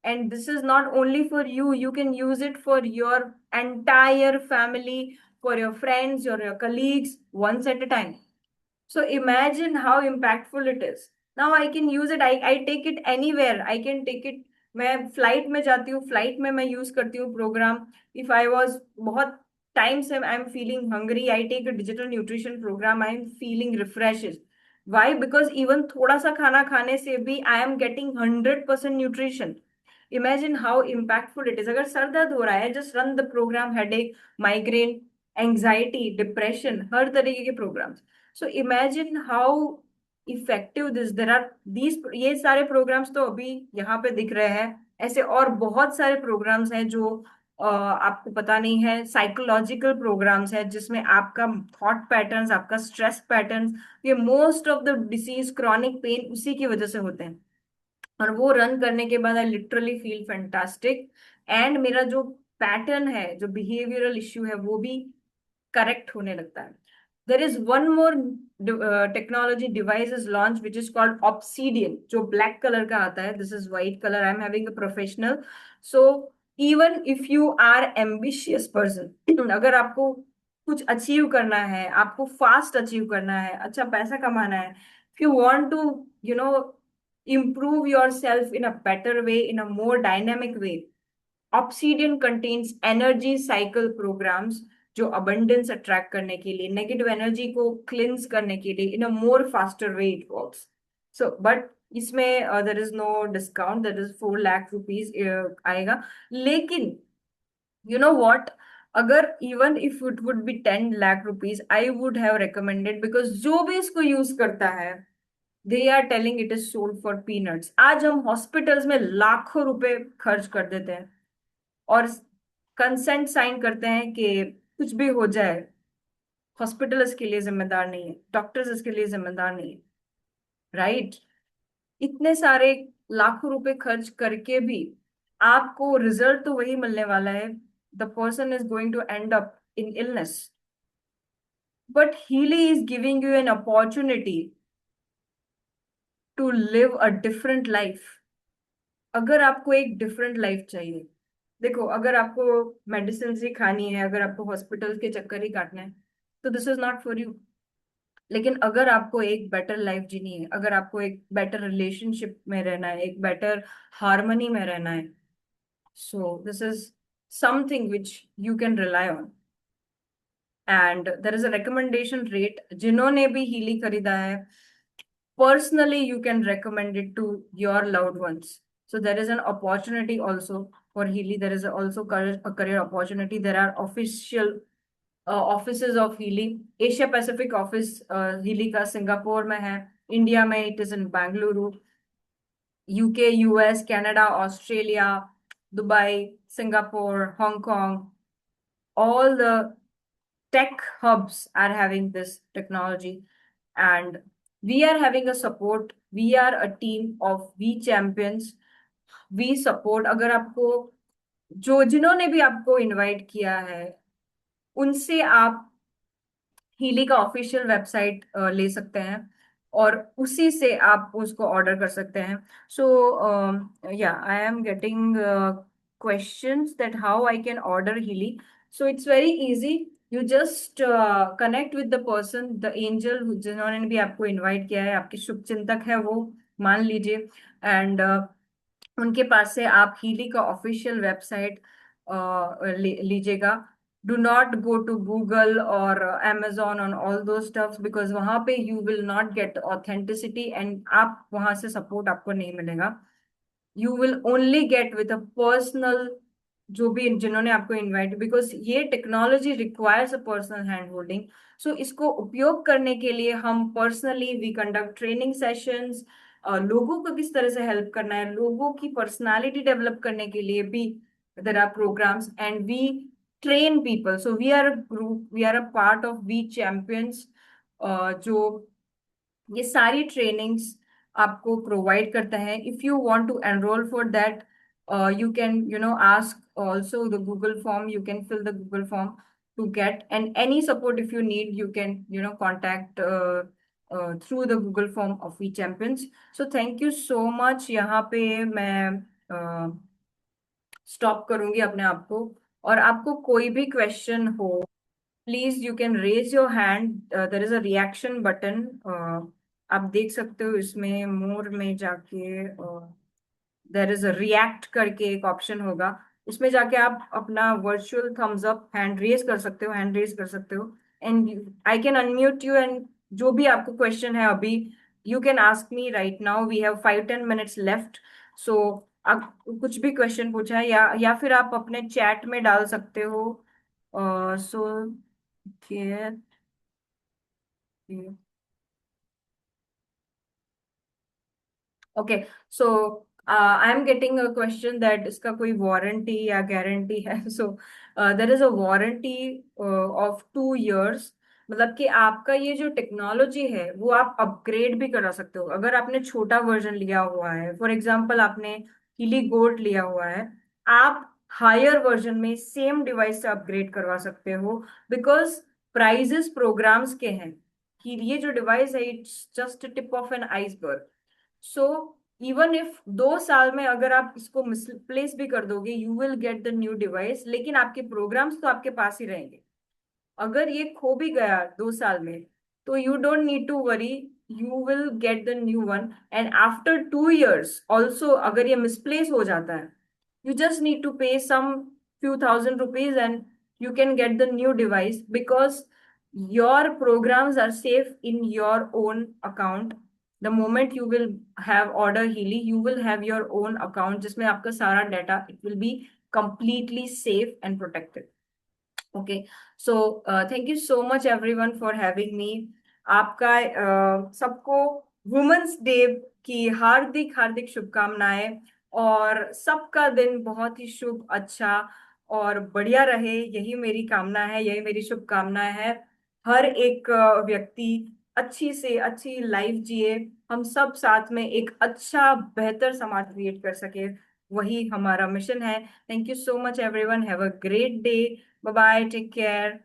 And this is not only for you, you can use it for your entire family, for your friends, your colleagues, once at a time. So imagine how impactful it is. Now I can use it, I take it anywhere. I can take it, मैं flight में जाती हूँ, flight में मैं use करती हूँ program. If I was बहुत time से I am feeling hungry, I take a digital nutrition program, I am feeling refreshed. Why? Because even थोड़ा सा खाना खाने से भी I am getting 100% nutrition. Imagine how impactful it is. अगर सर दर्द हो रहा है, just run the program. Headache, migraine, anxiety, depression, हर तरीके के programs. So imagine how effective this. There are these, ये सारे प्रोग्राम्स तो अभी यहाँ पे दिख रहे हैं. ऐसे और बहुत सारे प्रोग्राम्स हैं जो आपको पता नहीं है. साइकोलॉजिकल प्रोग्राम्स है जिसमें आपका थॉट पैटर्न्स, आपका स्ट्रेस पैटर्न्स, ये most of the disease, chronic pain उसी की वजह से होते हैं. और वो रन करने के बाद I literally feel fantastic. And मेरा जो पैटर्न है, जो बिहेवियरल इश्यू है, वो भी करेक्ट होने लगता है. There is one more technology device is launched which is called Obsidian, जो black color का आता है. This is white color. I am having a Professional. So even if you are ambitious person, अगर आपको कुछ अचीव करना है, आपको फास्ट अचीव करना है, अच्छा पैसा कमाना है, if you want to you know improve yourself in a better way, in a more dynamic way, obsidian contains energy cycle programs जो अबंडेंस अट्रैक्ट करने के लिए, नेगेटिव एनर्जी को क्लिंस करने के लिए in a more faster way it works. So but इसमें there is no discount, that is 4 lakh rupees आएगा. लेकिन यू नो वॉट, अगर even if it would be 10 lakh rupees, I would have recommended, because जो भी इसको यूज करता है they are telling it is sold for peanuts. आज हम हॉस्पिटल्स में लाखों रुपए खर्च कर देते हैं और कंसेंट साइन करते हैं कि कुछ भी हो जाए, हॉस्पिटल इसके लिए जिम्मेदार नहीं है, डॉक्टर्स इसके लिए जिम्मेदार नहीं है, राइट? इतने सारे लाखों रुपए खर्च करके भी आपको रिजल्ट तो वही मिलने वाला है. The person is going to end up in illness. But Healy is giving you an opportunity to live a different life. अगर आपको एक डिफरेंट लाइफ चाहिए, देखो, अगर आपको मेडिसिन ही खानी है, अगर आपको हॉस्पिटल के चक्कर ही काटना है, तो this is not for you. लेकिन अगर आपको एक बेटर लाइफ जीनी है, अगर आपको एक बेटर रिलेशनशिप में रहना है, एक बेटर हार्मनी में रहना है, so this is something which you can rely on. And there is a recommendation rate. जिन्होंने भी हीली खरीदा है, personally you can recommend it to your loved ones. So there is an opportunity also for Healy. There is also a career opportunity. There are official offices of Healy. Asia Pacific office Healy का Singapore में है. India में it is in Bangalore. UK, US, Canada, Australia, Dubai, Singapore, Hong Kong, all the tech hubs are having this technology, and we are having a support. We are a team of we champions. We support. अगर आपको जो जिन्होंने भी आपको invite किया है, उनसे आप हीली का ऑफिशियल वेबसाइट ले सकते हैं और उसी से आप उसको ऑर्डर कर सकते हैं. सो या, आई am getting questions that how I can order Healy. So it's very easy. You just connect with the person, the angel जिन्होंने भी आपको इनवाइट किया है, आपके शुभ चिंतक है वो, मान लीजिए. एंड उनके पास से आप हीली का ऑफिशियल वेबसाइट लीजिएगा. Do not go to Google or Amazon on all those stuffs, because वहां पे you will not get authenticity and आप वहां से support आपको नहीं मिलेगा. You will only get with a personal, जो भी जिन्होंने आपको इनवाइट, बिकॉज ये technology requires a personal hand holding. So इसको उपयोग करने के लिए हम personally we conduct training sessions. लोगों को किस तरह से हेल्प करना है, लोगों की पर्सनालिटी डेवलप करने के लिए भी there are programs, and we train people. So we are a group, we are a part of we champions, जो ये सारी ट्रेनिंग्स आपको प्रोवाइड करता है. If you want to enrol for that, you can ask also the Google form. You can fill the Google form to get, and any support if you need, you can contact through the Google form of We Champions. So thank you so much. यहाँ पे मैं stop करूंगी अपने आप को, और आपको कोई भी क्वेश्चन हो, please you can raise your hand. There is a reaction button, आप देख सकते हो इसमें मोर में जाके. देर इज अ रिएक्ट करके एक ऑप्शन होगा, उसमें जाके आप अपना virtual thumbs up hand raise कर सकते हो, हैंड रेज कर सकते हो, and I can unmute you. And जो भी आपको क्वेश्चन है अभी, you can ask me right now. We have 5-10 minutes लेफ्ट. सो आप कुछ भी क्वेश्चन पूछा है, या फिर आप अपने चैट में डाल सकते हो. So okay. So I am getting a question that इसका कोई वारंटी या गारंटी है. So there is a warranty of 2 years. मतलब कि आपका ये जो टेक्नोलॉजी है वो आप अपग्रेड भी करा सकते हो. अगर आपने छोटा वर्जन लिया हुआ है, फॉर एग्जाम्पल आपने हीली गोल्ड लिया हुआ है, आप हायर वर्जन में सेम डिवाइस से अपग्रेड करवा सकते हो, बिकॉज प्राइजेस प्रोग्राम्स के हैं कि ये जो डिवाइस है, it's just tip of an iceberg. So even if 2 साल में अगर आप इसको मिसप्लेस भी कर दोगे, you will get the new device, लेकिन आपके प्रोग्राम्स तो आपके पास ही रहेंगे। अगर ये खो भी गया 2 साल में, तो you don't need to worry, you will get the new one. And after 2 years also अगर ये मिसप्लेस हो जाता है, you just need to pay some few thousand rupees and you can get the new device, because your programs are safe in your own account. The moment you will have order Healy, you will have your own account जिसमें आपका सारा data, it will be completely safe and protected. Okay, so thank you so much everyone for having me. आपका सबको women's day की हार्दिक हार्दिक शुभकामनाएं, और सबका दिन बहुत ही शुभ, अच्छा और बढ़िया रहे, यही मेरी कामना है, यही मेरी शुभकामना है। हर एक व्यक्ति अच्छी से अच्छी लाइफ जिए, हम सब साथ में एक अच्छा बेहतर समाज क्रिएट कर सके, वही हमारा मिशन है। Thank you so much everyone, have a great day, bye bye, take care.